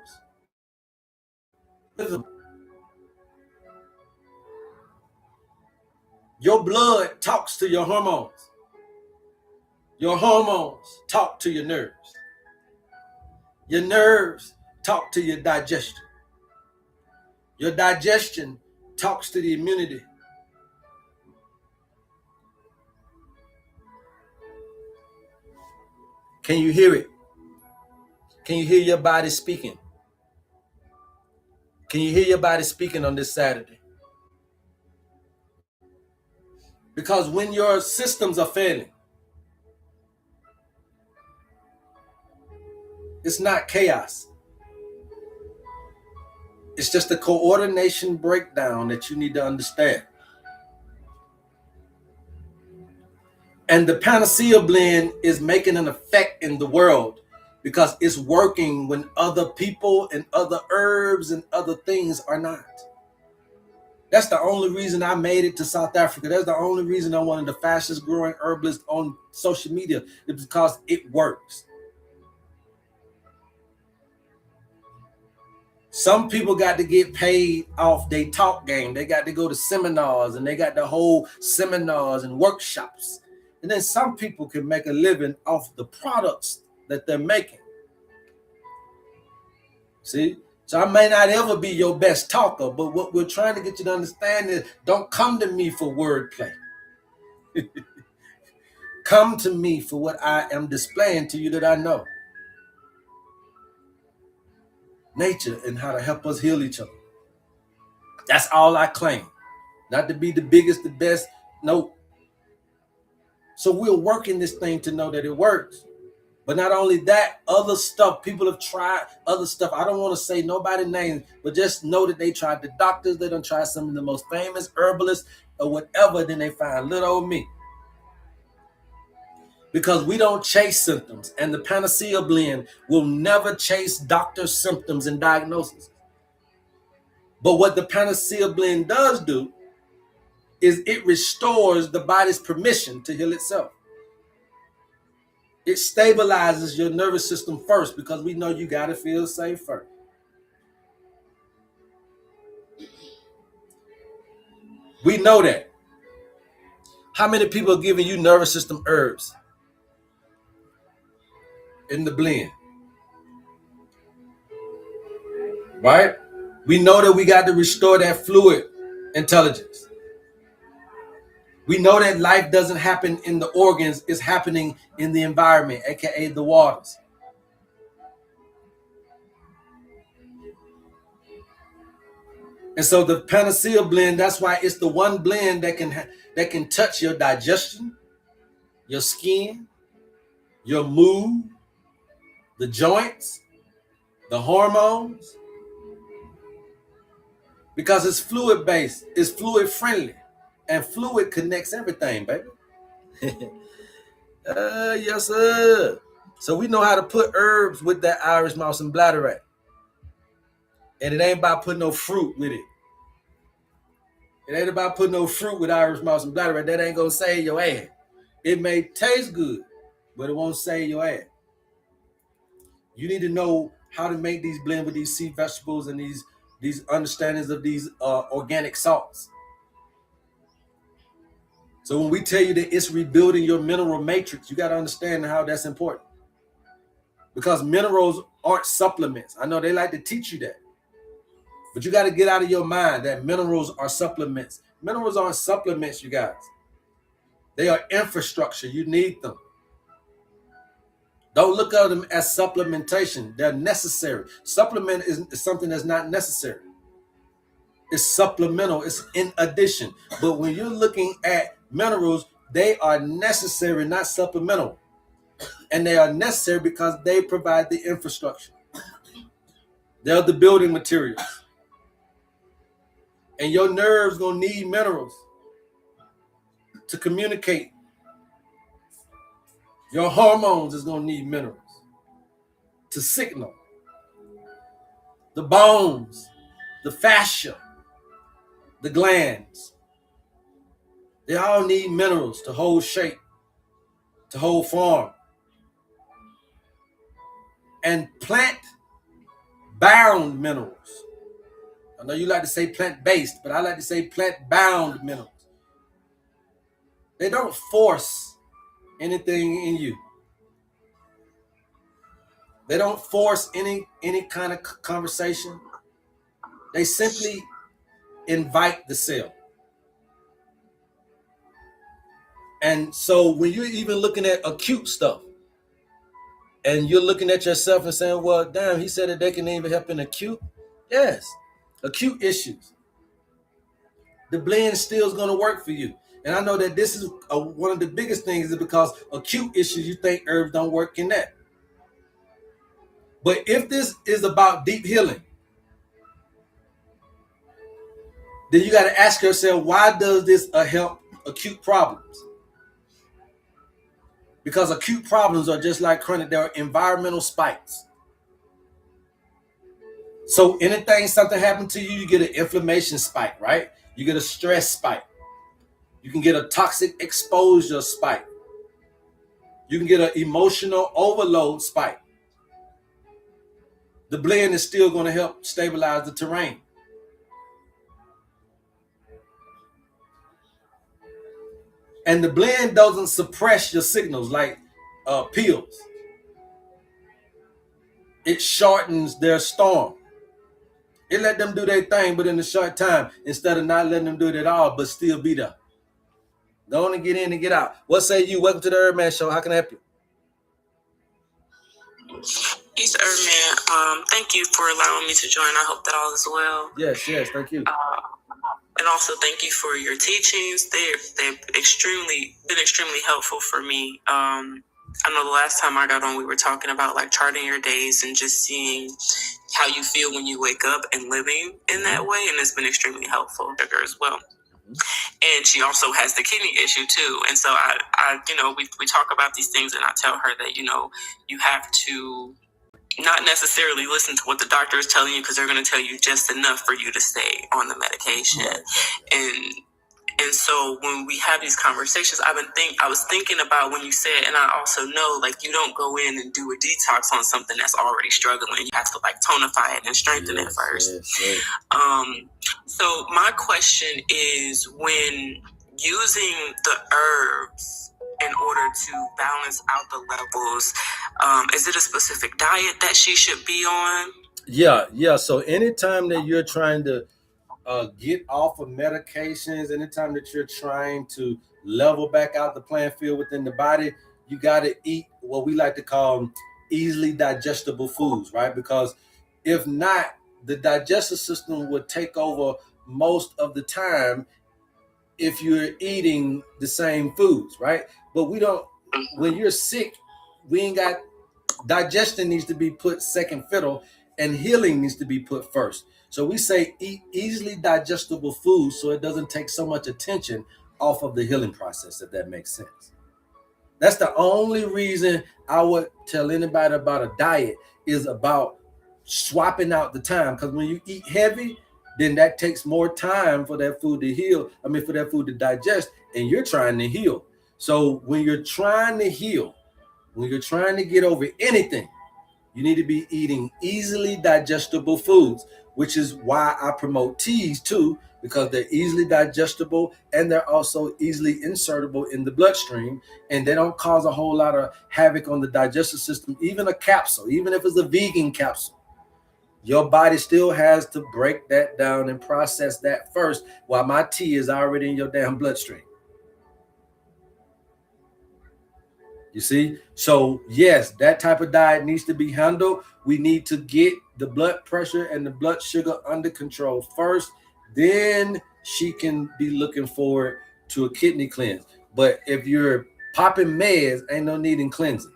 rhythm. Your blood talks to your hormones. Your hormones talk to your nerves. Your nerves talk to your digestion. Your digestion talks to the immunity. Can you hear it? Can you hear your body speaking? Can you hear your body speaking on this Saturday? Because when your systems are failing, it's not chaos. It's just a coordination breakdown that you need to understand. And the Panacea blend is making an effect in the world because it's working when other people and other herbs and other things are not. That's the only reason I made it to South Africa. That's the only reason I'm one of the fastest growing herbalists on social media, is because it works. Some people got to get paid off their talk game. They got to go to seminars and they got to hold seminars and workshops. And then some people can make a living off the products that they're making. See? So I may not ever be your best talker, but what we're trying to get you to understand is don't come to me for wordplay. Come to me for what I am displaying to you that I know. Nature and how to help us heal each other. That's all I claim. Not to be the biggest, the best. No. So we're working this thing to know that it works. But not only that, other stuff, people have tried other stuff. I don't want to say nobody's names, but just know that they tried the doctors. They done tried some of the most famous herbalists or whatever. Then they find little old me. Because we don't chase symptoms. And the Panacea blend will never chase doctor's symptoms and diagnoses. But what the Panacea blend does do is it restores the body's permission to heal itself. It stabilizes your nervous system first because we know you got to feel safe first. We know that. How many people are giving you nervous system herbs in the blend? Right? We know that we got to restore that fluid intelligence. We know that life doesn't happen in the organs, it's happening in the environment, aka the waters. And so the Panacea blend, that's why it's the one blend that can touch your digestion, your skin, your mood, the joints, the hormones, because it's fluid based, it's fluid friendly, and fluid connects everything, baby. Yes, sir. So we know how to put herbs with that Irish mouse and bladderwrack. And it ain't about putting no fruit with it. It ain't about putting no fruit with Irish mouse and bladderwrack. That ain't gonna save your ass. It may taste good, but it won't save your ass. You need to know how to make these blend with these sea vegetables and these understandings of these organic salts. So when we tell you that it's rebuilding your mineral matrix, you got to understand how that's important. Because minerals aren't supplements. I know they like to teach you that. But you got to get out of your mind that minerals are supplements. Minerals aren't supplements, you guys. They are infrastructure. You need them. Don't look at them as supplementation. They're necessary. Supplement is something that's not necessary. It's supplemental. It's in addition. But when you're looking at minerals, they are necessary, not supplemental. And they are necessary because they provide the infrastructure. They're the building materials. And your nerves gonna need minerals to communicate. Your hormones is gonna need minerals to signal. The bones, the fascia, the glands, they all need minerals to hold shape, to hold form. And plant-bound minerals. I know you like to say plant-based, but I like to say plant-bound minerals. They don't force anything in you. They don't force any kind of conversation. They simply invite the cell. And so when you're even looking at acute stuff, and you're looking at yourself and saying, well, damn, he said that they can even help in acute. Yes, acute issues. The blend still is going to work for you. And I know that this is one of the biggest things is because acute issues, you think herbs don't work in that. But if this is about deep healing, then you got to ask yourself, why does this help acute problems? Because acute problems are just like chronic, they're environmental spikes. So anything, something happened to you, you get an inflammation spike, right? You get a stress spike. You can get a toxic exposure spike. You can get an emotional overload spike. The blend is still going to help stabilize the terrain. And the blend doesn't suppress your signals like pills. It shortens their storm. It let them do their thing, but in a short time, instead of not letting them do it at all, but still be there. Don't want to get in and get out. What say you? Welcome to the HerbMan Show. How can I help you? He's HerbMan. Thank you for allowing me to join. I hope that all is well. Yes, thank you. And also thank you for your teachings. They've been extremely helpful for me. I know the last time I got on, we were talking about like charting your days and just seeing how you feel when you wake up and living in that way. And it's been extremely helpful for her as well. And she also has the kidney issue too. And so I we talk about these things and I tell her that, you have to not necessarily listen to what the doctor is telling you because they're going to tell you just enough for you to stay on the medication. Right. And so when we have these conversations, I was thinking about when you said, and I also know, like, you don't go in and do a detox on something that's already struggling. You have to like tonify it and strengthen it first. Yes. So my question is, when using the herbs in order to balance out the levels, is it a specific diet that she should be on? Yeah. So anytime that you're trying to get off of medications, anytime that you're trying to level back out the playing field within the body, you got to eat what we like to call easily digestible foods, right? Because if not, the digestive system would take over most of the time if you're eating the same foods, right? But we don't, when you're sick, we ain't got, digestion needs to be put second fiddle and healing needs to be put first. So we say eat easily digestible foods so it doesn't take so much attention off of the healing process, if that makes sense. That's the only reason I would tell anybody about a diet, is about swapping out the time. Because when you eat heavy, then that takes more time for that food to heal. I mean, for that food to digest, and you're trying to heal. So when you're trying to heal, when you're trying to get over anything, you need to be eating easily digestible foods, which is why I promote teas too, because they're easily digestible and they're also easily insertable in the bloodstream, and they don't cause a whole lot of havoc on the digestive system. Even a capsule, even if it's a vegan capsule, your body still has to break that down and process that first, while my tea is already in your damn bloodstream. You see? So yes, that type of diet needs to be handled. We need to get the blood pressure and the blood sugar under control first. Then she can be looking forward to a kidney cleanse. But if you're popping meds, ain't no need in cleansing.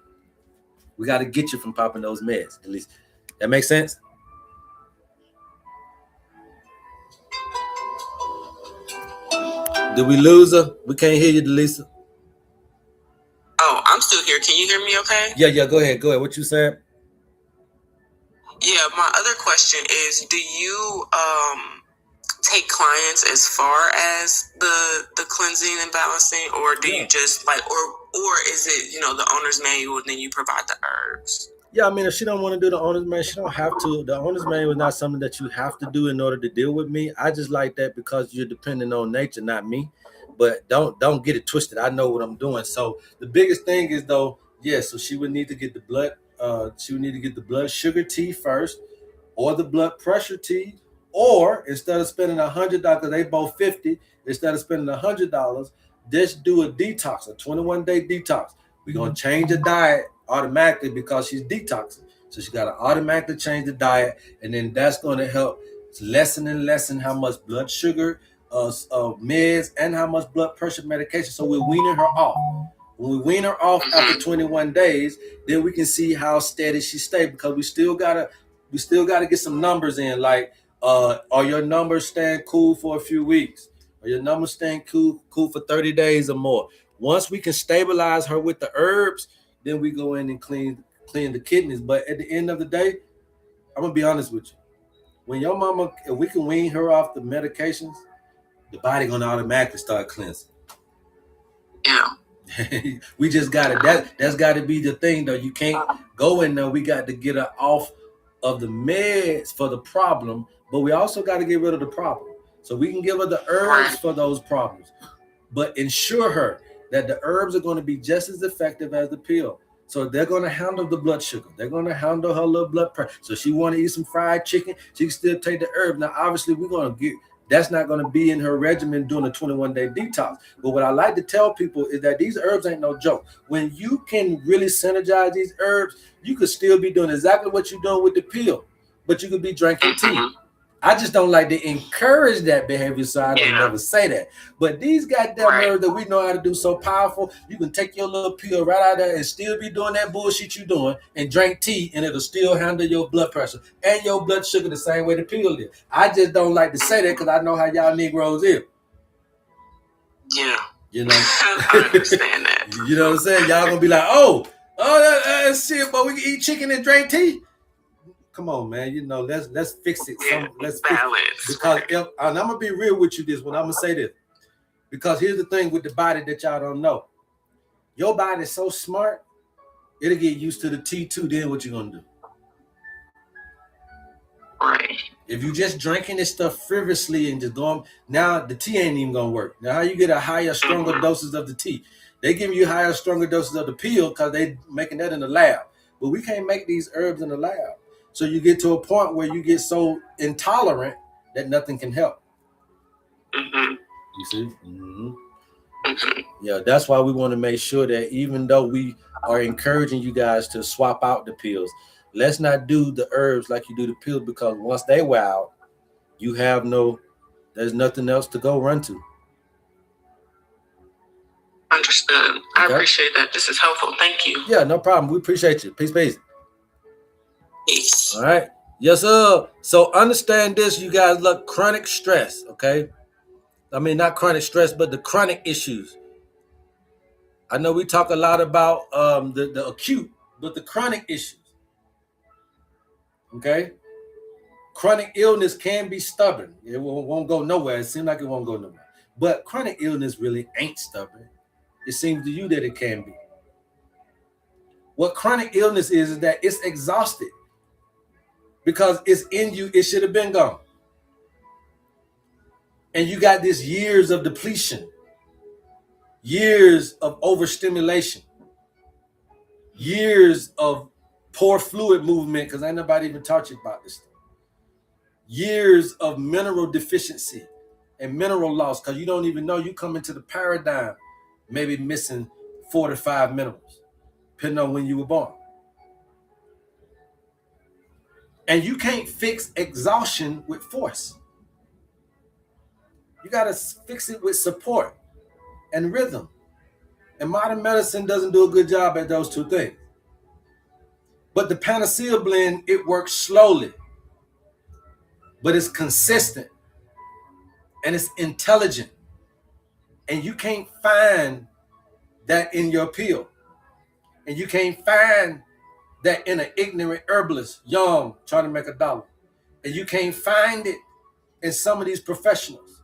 We got to get you from popping those meds, at least. That makes sense? Did we lose her? We can't hear you, Delisa. Oh, I'm still here. Can you hear me okay? Yeah, go ahead. What you said? Yeah, my other question is, do you take clients as far as the cleansing and balancing, or do you just like, or is it, the owner's manual and then you provide the herbs? Yeah, I mean, if she don't want to do the owner's manual, she don't have to. The owner's manual is not something that you have to do in order to deal with me. I just like that because you're depending on nature, not me. But don't get it twisted. I know what I'm doing. So the biggest thing is though, so she would need to get the blood. She would need to get the blood sugar tea first, or the blood pressure tea, or instead of spending $100, they both 50. Instead of spending $100, just do a detox, a 21-day detox. We're gonna change the diet automatically because she's detoxing. So she got to automatically change the diet, and then that's going to help lessen how much blood sugar, meds, and how much blood pressure medication. So we're weaning her off. When we wean her off after 21 days, then we can see how steady she stays, because we still gotta get some numbers in. Like, are your numbers staying cool for a few weeks? Are your numbers staying cool for 30 days or more? Once we can stabilize her with the herbs, then we go in and clean the kidneys. But at the end of the day, I'm gonna be honest with you. When your mama, if we can wean her off the medications, the body gonna automatically start cleansing. Yeah. We just got it. That's got to be the thing, though. You can't go in there. We got to get her off of the meds for the problem, but we also got to get rid of the problem. So we can give her the herbs for those problems, but ensure her that the herbs are going to be just as effective as the pill. So they're going to handle the blood sugar. They're going to handle her low blood pressure. So she want to eat some fried chicken, she can still take the herb. Now, obviously, we're going to get, that's not going to be in her regimen during a 21-day detox. But what I like to tell people is that these herbs ain't no joke. When you can really synergize these herbs, you could still be doing exactly what you're doing with the pill, but you could be drinking tea. I just don't like to encourage that behavior, so I don't never say that. But these goddamn herbs that we know how to do so powerful, you can take your little pill right out there and still be doing that bullshit you're doing and drink tea, and it'll still handle your blood pressure and your blood sugar the same way the pill is. I just don't like to say that because I know how y'all Negroes is. Yeah. You know? I understand that. You know what I'm saying? Y'all gonna be like, oh, that's shit, but we can eat chicken and drink tea. Come on, man. You know, let's fix it. Let's balance. Because and I'm gonna be real with you this one. I'm gonna say this. Because here's the thing with the body that y'all don't know. Your body's so smart, it'll get used to the tea too. Then what you gonna do? Right. If you just drinking this stuff frivolously and just going, now the tea ain't even gonna work. Now how you get a higher, stronger doses of the tea? They give you higher, stronger doses of the pill because they making that in the lab. But we can't make these herbs in the lab. So you get to a point where you get so intolerant that nothing can help. You see? Yeah, that's why we want to make sure that even though we are encouraging you guys to swap out the pills, let's not do the herbs like you do the pills, because once they wear out, you have there's nothing else to go run to. Understood. Okay? I appreciate that. This is helpful. Thank you. Yeah, no problem. We appreciate you. Peace, peace. Peace. All right. Yes, sir. So understand this, you guys. Look, chronic stress, okay? I mean, not chronic stress, but the chronic issues. I know we talk a lot about the acute, but the chronic issues, okay? Chronic illness can be stubborn. It won't go nowhere. It seems like it won't go nowhere. But chronic illness really ain't stubborn. It seems to you that it can be. What chronic illness is that it's exhausted because it's in you. It should have been gone. And you got this years of depletion, years of overstimulation, years of poor fluid movement, because ain't nobody even taught you about this stuff. Years of mineral deficiency and mineral loss, because you don't even know. You come into the paradigm maybe missing 4 to 5 minerals, depending on when you were born. And you can't fix exhaustion with force. You got to fix it with support and rhythm. And modern medicine doesn't do a good job at those two things. But the Panacea blend, it works slowly, but it's consistent and it's intelligent. And you can't find that in your pill. And you can't find that in an ignorant herbalist, young, trying to make $1. And you can't find it in some of these professionals.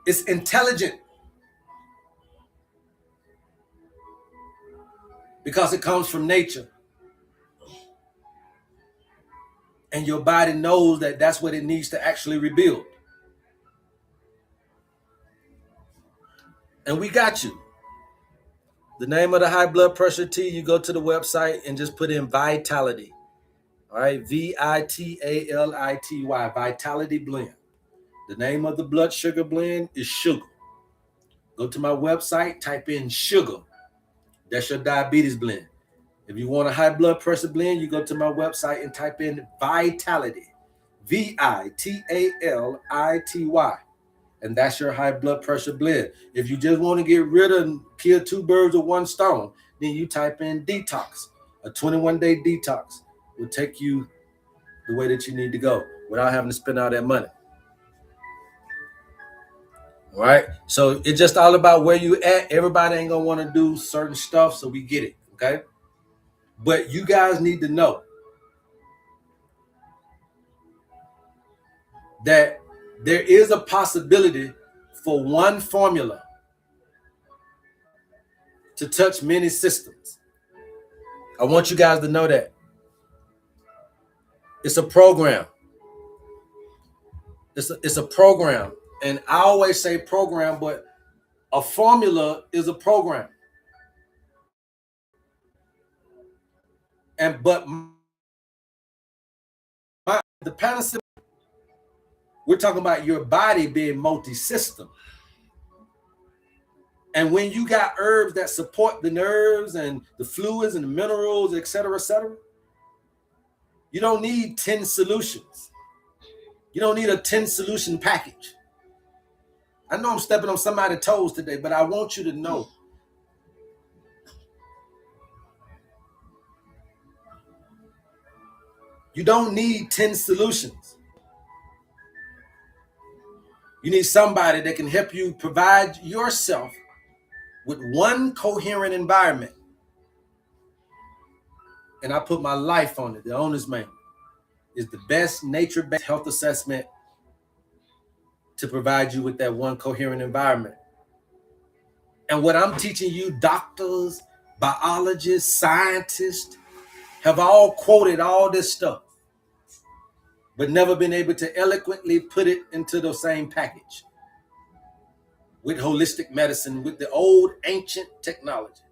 It's intelligent because it comes from nature. And your body knows that that's what it needs to actually rebuild. And we got you. The name of the high blood pressure tea, you go to the website and just put in Vitality. All right, Vitality, Vitality Blend. The name of the blood sugar blend is Sugar. Go to my website, type in Sugar. That's your diabetes blend. If you want a high blood pressure blend, you go to my website and type in Vitality, Vitality. And that's your high blood pressure blend. If you just want to get rid of, kill 2 birds with 1 stone, then you type in Detox. A 21-day detox will take you the way that you need to go without having to spend all that money. All right? So it's just all about where you at. Everybody ain't going to want to do certain stuff, so we get it, okay? But you guys need to know that there is a possibility for one formula to touch many systems. I want you guys to know that. It's a program. It's a program. And I always say program, but a formula is a program. But the Panacea, we're talking about your body being multi-system. And when you got herbs that support the nerves and the fluids and the minerals, et cetera, you don't need 10 solutions. You don't need a 10 solution package. I know I'm stepping on somebody's toes today, but I want you to know you don't need 10 solutions. You need somebody that can help you provide yourself with one coherent environment. And I put my life on it. The owner's manual is the best nature-based health assessment to provide you with that one coherent environment. And what I'm teaching you, doctors, biologists, scientists, have all quoted all this stuff, but never been able to eloquently put it into the same package with holistic medicine, with the old ancient technology.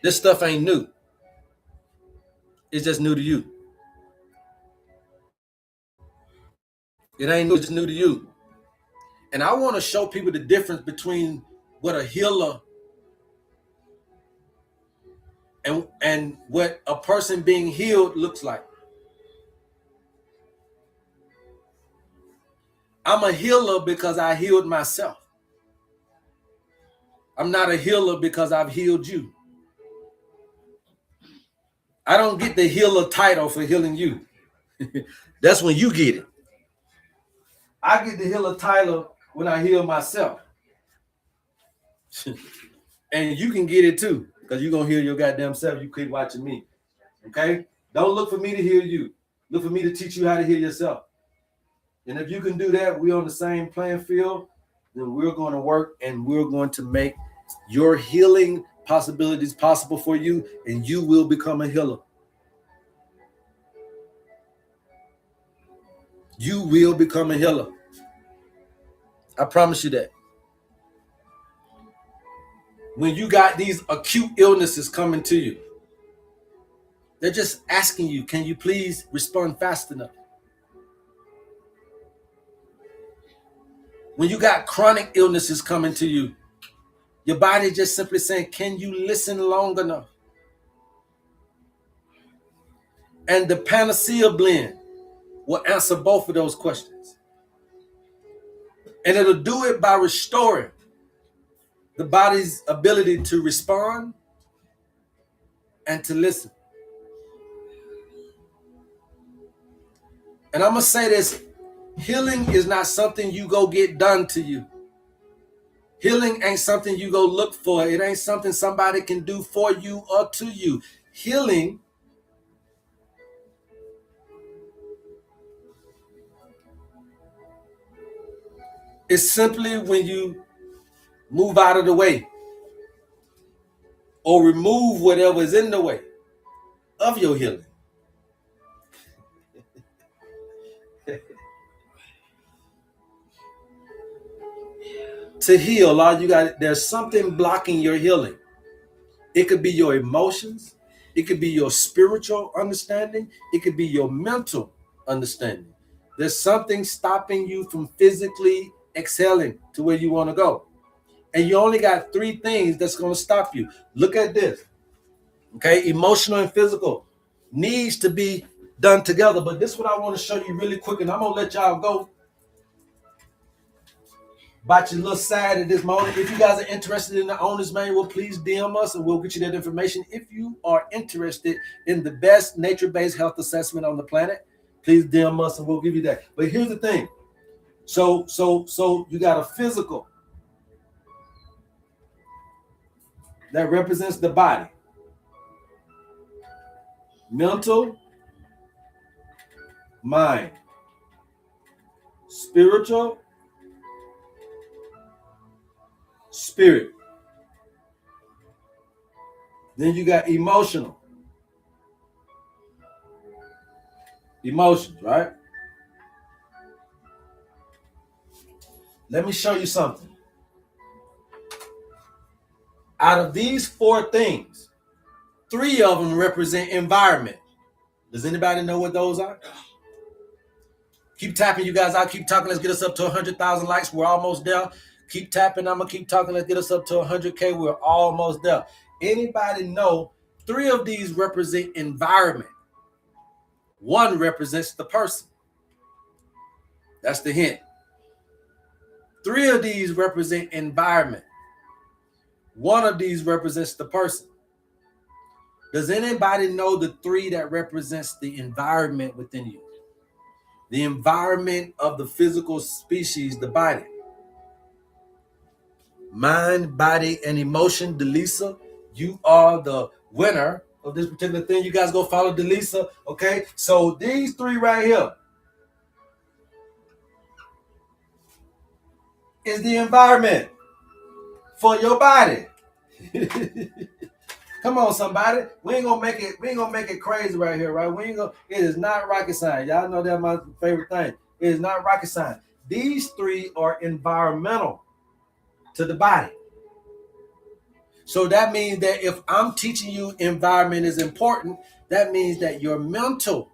This stuff ain't new. It's just new to you. It ain't new, it's new to you. And I want to show people the difference between what a healer and what a person being healed looks like. I'm a healer because I healed myself. I'm not a healer because I've healed you. I don't get the healer title for healing you. That's when you get it. I get the healer title when I heal myself. And you can get it too, because you're going to heal your goddamn self. You keep watching me. Okay? Don't look for me to heal you. Look for me to teach you how to heal yourself. And if you can do that, we're on the same playing field, then we're going to work and we're going to make your healing possibilities possible for you, and you will become a healer. You will become a healer. I promise you that. When you got these acute illnesses coming to you, they're just asking you, can you please respond fast enough? When you got chronic illnesses coming to you, your body just simply saying, can you listen long enough? And the Panacea blend will answer both of those questions. And it'll do it by restoring the body's ability to respond and to listen. And I'm going to say this, healing is not something you go get done to you. Healing ain't something you go look for. It ain't something somebody can do for you or to you. Healing is simply when you move out of the way or remove whatever is in the way of your healing. To heal, all you got, there's something blocking your healing. It could be your emotions. It could be your spiritual understanding. It could be your mental understanding. There's something stopping you from physically exhaling to where you want to go. And you only got 3 things that's going to stop you. Look at this. Okay, emotional and physical needs to be done together. But this is what I want to show you really quick, and I'm going to let y'all go about your little side at this moment. If you guys are interested in the owner's manual, please DM us and we'll get you that information. If you are interested in the best nature-based health assessment on the planet, please DM us and we'll give you that. But here's the thing. So you got a physical that represents the body. Mental, mind, spiritual, spirit. Then you got emotional. Emotions, right? Let me show you something. Out of these 4 things, 3 of them represent environment. Does anybody know what those are? Keep tapping, you guys. I'll keep talking. Let's get us up to 100,000 likes. We're almost there. Keep tapping. I'm going to keep talking. Let's get us up to 100K. We're almost there. Anybody know 3 of these represent environment? 1 represents the person. That's the hint. 3 of these represent environment. 1 of these represents the person. Does anybody know the 3 that represents the environment within you? The environment of the physical species, the body. Mind, body, and emotion. Delisa, you are the winner of this particular thing. You guys go follow Delisa, okay? So these 3 right here is the environment for your body. Come on, somebody. We ain't gonna make it crazy right here, right? It is not rocket science. Y'all know that's my favorite thing. It is not rocket science. These 3 are environmental to the body. So that means that if I'm teaching you environment is important, that means that your mental,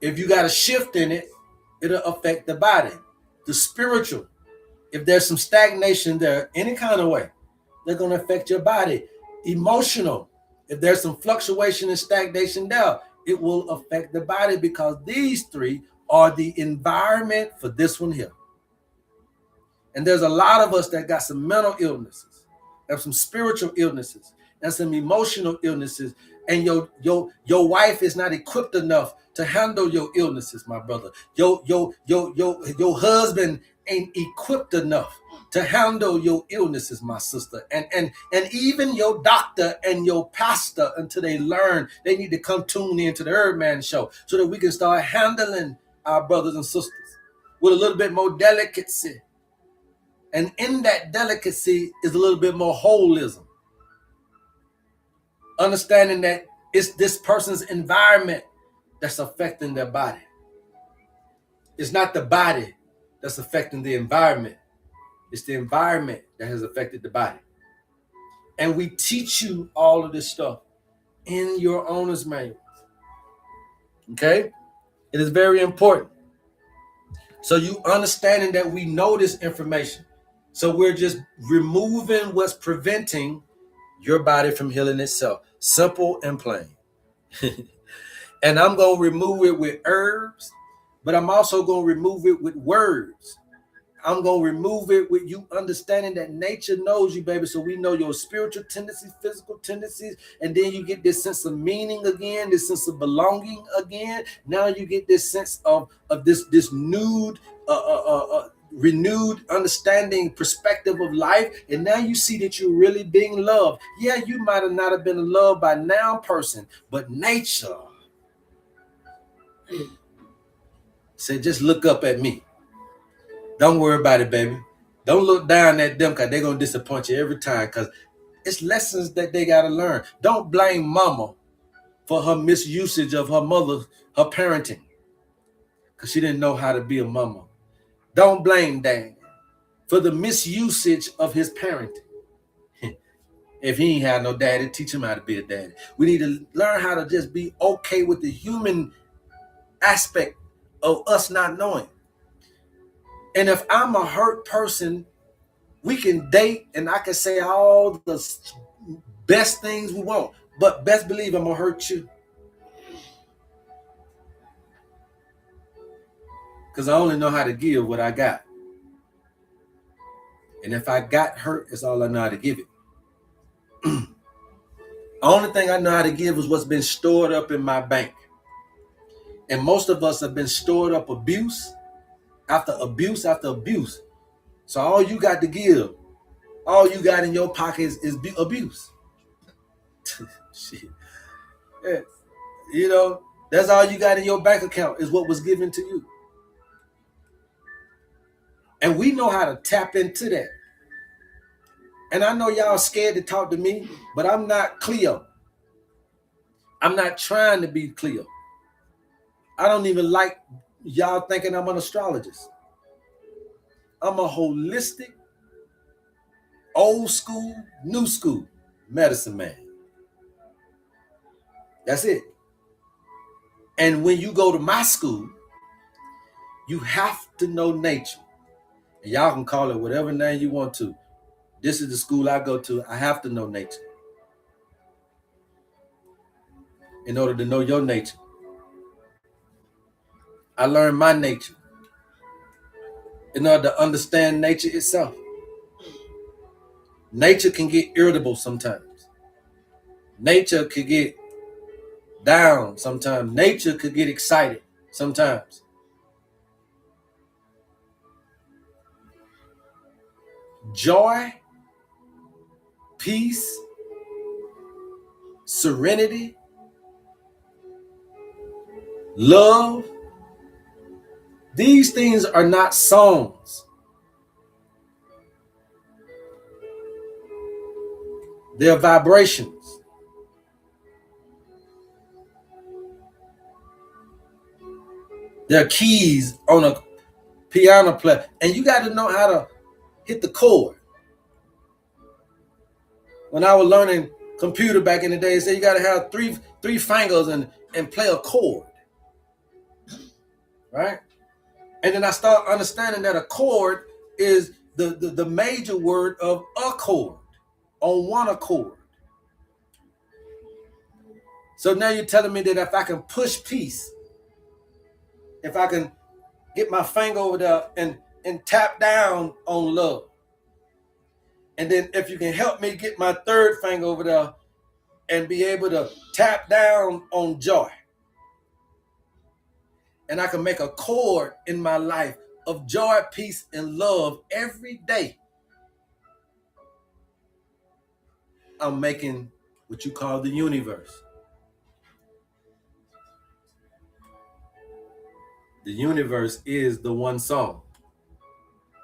if you got a shift in it, it'll affect the body. The spiritual, if there's some stagnation there, any kind of way, they're going to affect your body. Emotional, if there's some fluctuation and stagnation there, it will affect the body, because these three are the environment for this one here. And there's a lot of us that got some mental illnesses, have some spiritual illnesses, and some emotional illnesses. And your wife is not equipped enough to handle your illnesses, my brother. Your husband ain't equipped enough to handle your illnesses, my sister. And even your doctor and your pastor, until they learn, they need to come tune into the HerbMan Show so that we can start handling our brothers and sisters with a little bit more delicacy. And in that delicacy is a little bit more holism. Understanding that it's this person's environment that's affecting their body. It's not the body that's affecting the environment. It's the environment that has affected the body. And we teach you all of this stuff in your owner's manual. Okay? It is very important. So you understanding that we know this information. So we're just removing what's preventing your body from healing itself. Simple and plain. And I'm going to remove it with herbs, but I'm also going to remove it with words. I'm going to remove it with you understanding that nature knows you, baby. So we know your spiritual tendencies, physical tendencies, and then you get this sense of meaning again, this sense of belonging again. Now you get this sense of this renewed understanding, perspective of life, and now you see that you're really being loved. Yeah, you might have not have been loved by now person, but nature said, just look up at me. Don't worry about it, baby. Don't look down at them, because they're going to disappoint you every time, because it's lessons that they got to learn. Don't blame mama for her misusage of her mother, her parenting, because she didn't know how to be a mama. Don't blame dad for the misusage of his parenting. If he ain't had no daddy, teach him how to be a daddy. We need to learn how to just be okay with the human aspect of us not knowing. And if I'm a hurt person, we can date and I can say all the best things we want, but best believe I'm gonna hurt you. Because I only know how to give what I got. And if I got hurt, it's all I know how to give it. The only thing I know how to give is what's been stored up in my bank. And most of us have been stored up abuse after abuse after abuse. So all you got to give, all you got in your pockets is abuse. Shit. Yeah. You know, that's all you got in your bank account is what was given to you. And we know how to tap into that. And I know y'all scared to talk to me, but I'm not Cleo. I'm not trying to be Cleo. I don't even like y'all thinking I'm an astrologist. I'm a holistic, old school, new school medicine man. That's it. And when you go to my school, you have to know nature. And y'all can call it whatever name you want to. This is the school I go to. I have to know nature in order to know your nature. I learned my nature in order to understand nature itself. Nature can get irritable sometimes. Nature could get down sometimes. Nature could get excited sometimes. Joy, peace, serenity, love. These things are not songs. They're vibrations. They're keys on a piano player. And you got to know how to hit the chord. When I was learning computer back in the day, they said you got to have three fingers and play a chord. Right? And then I start understanding that a chord is the major word of accord, on one accord. So now you're telling me that if I can push peace, if I can get my finger over there and tap down on love, and then if you can help me get my third finger over there and be able to tap down on joy, and I can make a chord in my life of joy, peace, and love every day, I'm making what you call the universe. The universe is the one song,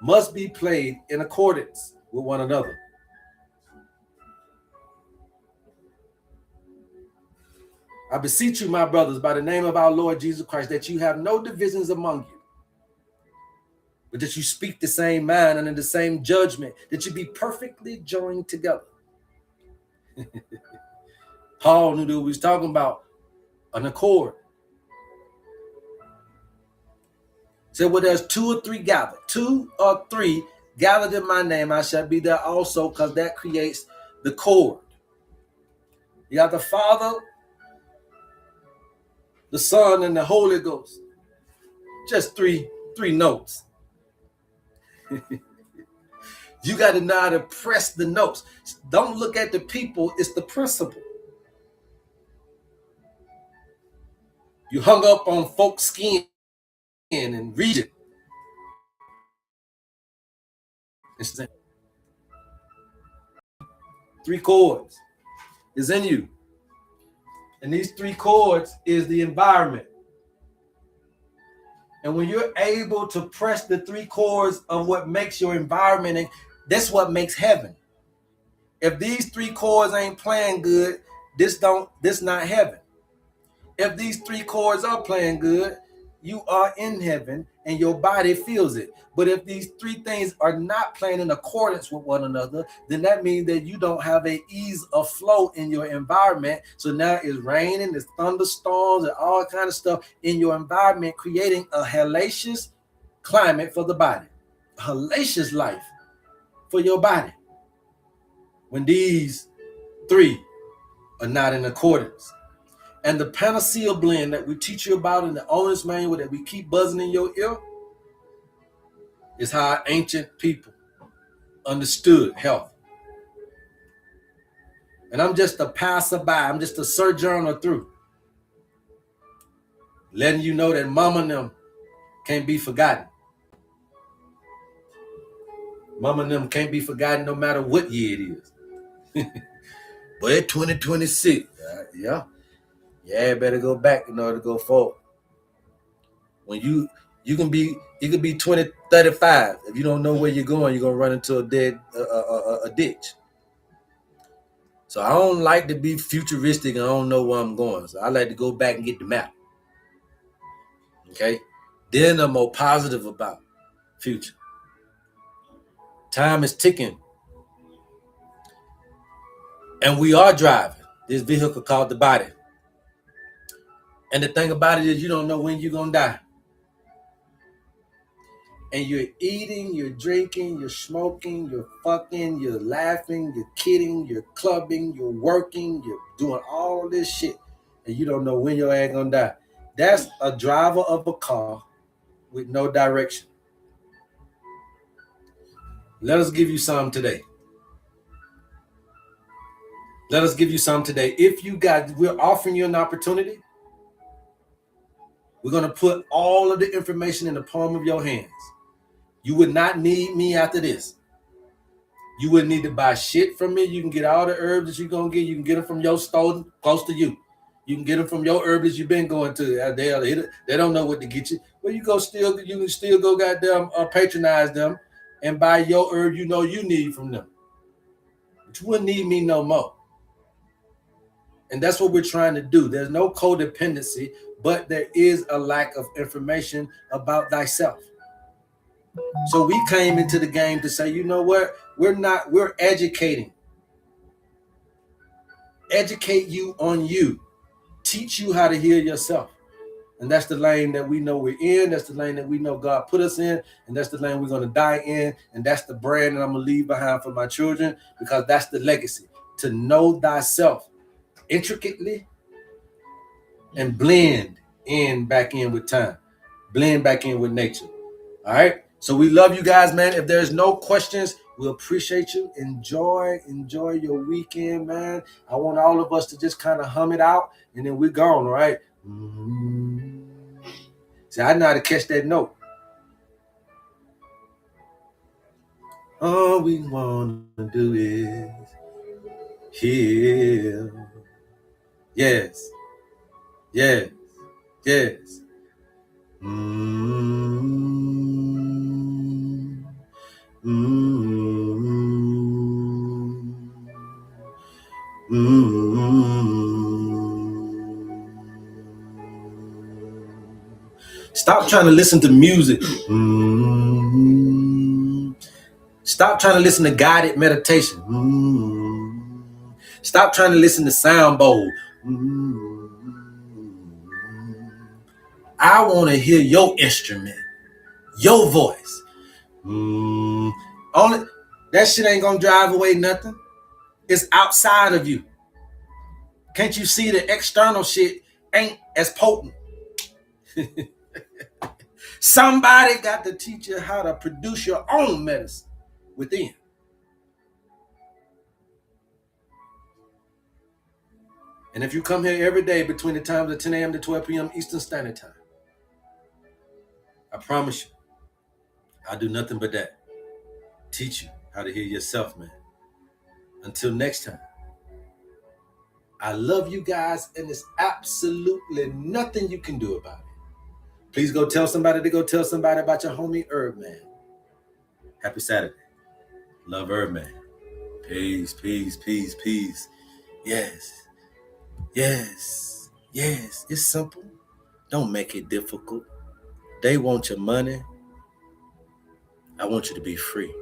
must be played in accordance with one another. I beseech you, my brothers, by the name of our Lord Jesus Christ, that you have no divisions among you, but that you speak the same mind and in the same judgment, that you be perfectly joined together. Paul knew that we was talking about an accord. Said, well, there's two or three gathered in my name, I shall be there also, because that creates the chord. You got the Father, the Son, and the Holy Ghost. Just three notes. You got to know how to press the notes. Don't look at the people, it's the principle. You hung up on folks' skin and region. Three chords is in you. And these three chords is the environment. And when you're able to press the three chords of what makes your environment, that's what makes heaven. If these three chords ain't playing good, this not heaven. If these three chords are playing good, you are in heaven and your body feels it. But if these three things are not playing in accordance with one another, then that means that you don't have an ease of flow in your environment. So now it's raining, it's thunderstorms, and all kind of stuff in your environment, creating a hellacious climate for the body, a hellacious life for your body. When these three are not in accordance. And the Panacea blend that we teach you about in the owner's manual that we keep buzzing in your ear is how ancient people understood health. And I'm just a passerby. I'm just a sojourner through. Letting you know that mama and them can't be forgotten. Mama and them can't be forgotten no matter what year it is. But it's 2026. Yeah, better go back in order to go forward. When you can be 2035. If you don't know where you're going, you're gonna run into a ditch. So I don't like to be futuristic and I don't know where I'm going. So I like to go back and get the map. Okay? Then I'm more positive about future. Time is ticking. And we are driving this vehicle called the body. And the thing about it is you don't know when you're going to die. And you're eating, you're drinking, you're smoking, you're fucking, you're laughing, you're kidding, you're clubbing, you're working, you're doing all this shit. And you don't know when your ass going to die. That's a driver of a car with no direction. Let us give you some today. Let us give you some today. We're offering you an opportunity. We're going to put all of the information in the palm of your hands. You would not need me after this. You wouldn't need to buy shit from me. You can get all the herbs that you're going to get. You can get them from your store close to you. You can get them from your herbalist you've been going to. They don't know what to get you. Well, you can still go goddamn patronize them and buy your herb you know you need from them. But you wouldn't need me no more. And that's what we're trying to do. There's no codependency, but there is a lack of information about thyself. So we came into the game to say, you know what? We're educating. Educate you on you. Teach you how to heal yourself. And that's the lane that we know we're in. That's the lane that we know God put us in. And that's the lane we're going to die in. And that's the brand that I'm going to leave behind for my children, because that's the legacy. To know thyself intricately and blend back in with time. Blend back in with nature. All right? So we love you guys, man. If there's no questions, we appreciate you. Enjoy your weekend, man. I want all of us to just kind of hum it out, and then we're gone, all right? See, I know how to catch that note. All we want to do is heal. Yes. Yes. Yes. Stop trying to listen to music. Stop trying to listen to guided meditation. Stop trying to listen to sound bowl. I want to hear your instrument, your voice. Only that shit ain't gonna drive away nothing. It's outside of you. Can't you see the external shit ain't as potent? Somebody got to teach you how to produce your own medicine within. And if you come here every day between the times of 10 a.m. to 12 p.m. Eastern Standard Time, I promise you, I'll do nothing but that. Teach you how to hear yourself, man. Until next time, I love you guys, and there's absolutely nothing you can do about it. Please go tell somebody to go tell somebody about your homie HerbMan. Happy Saturday. Love HerbMan. Peace, peace, peace, peace. Yes. Yes. Yes. It's simple. Don't make it difficult. They want your money. I want you to be free.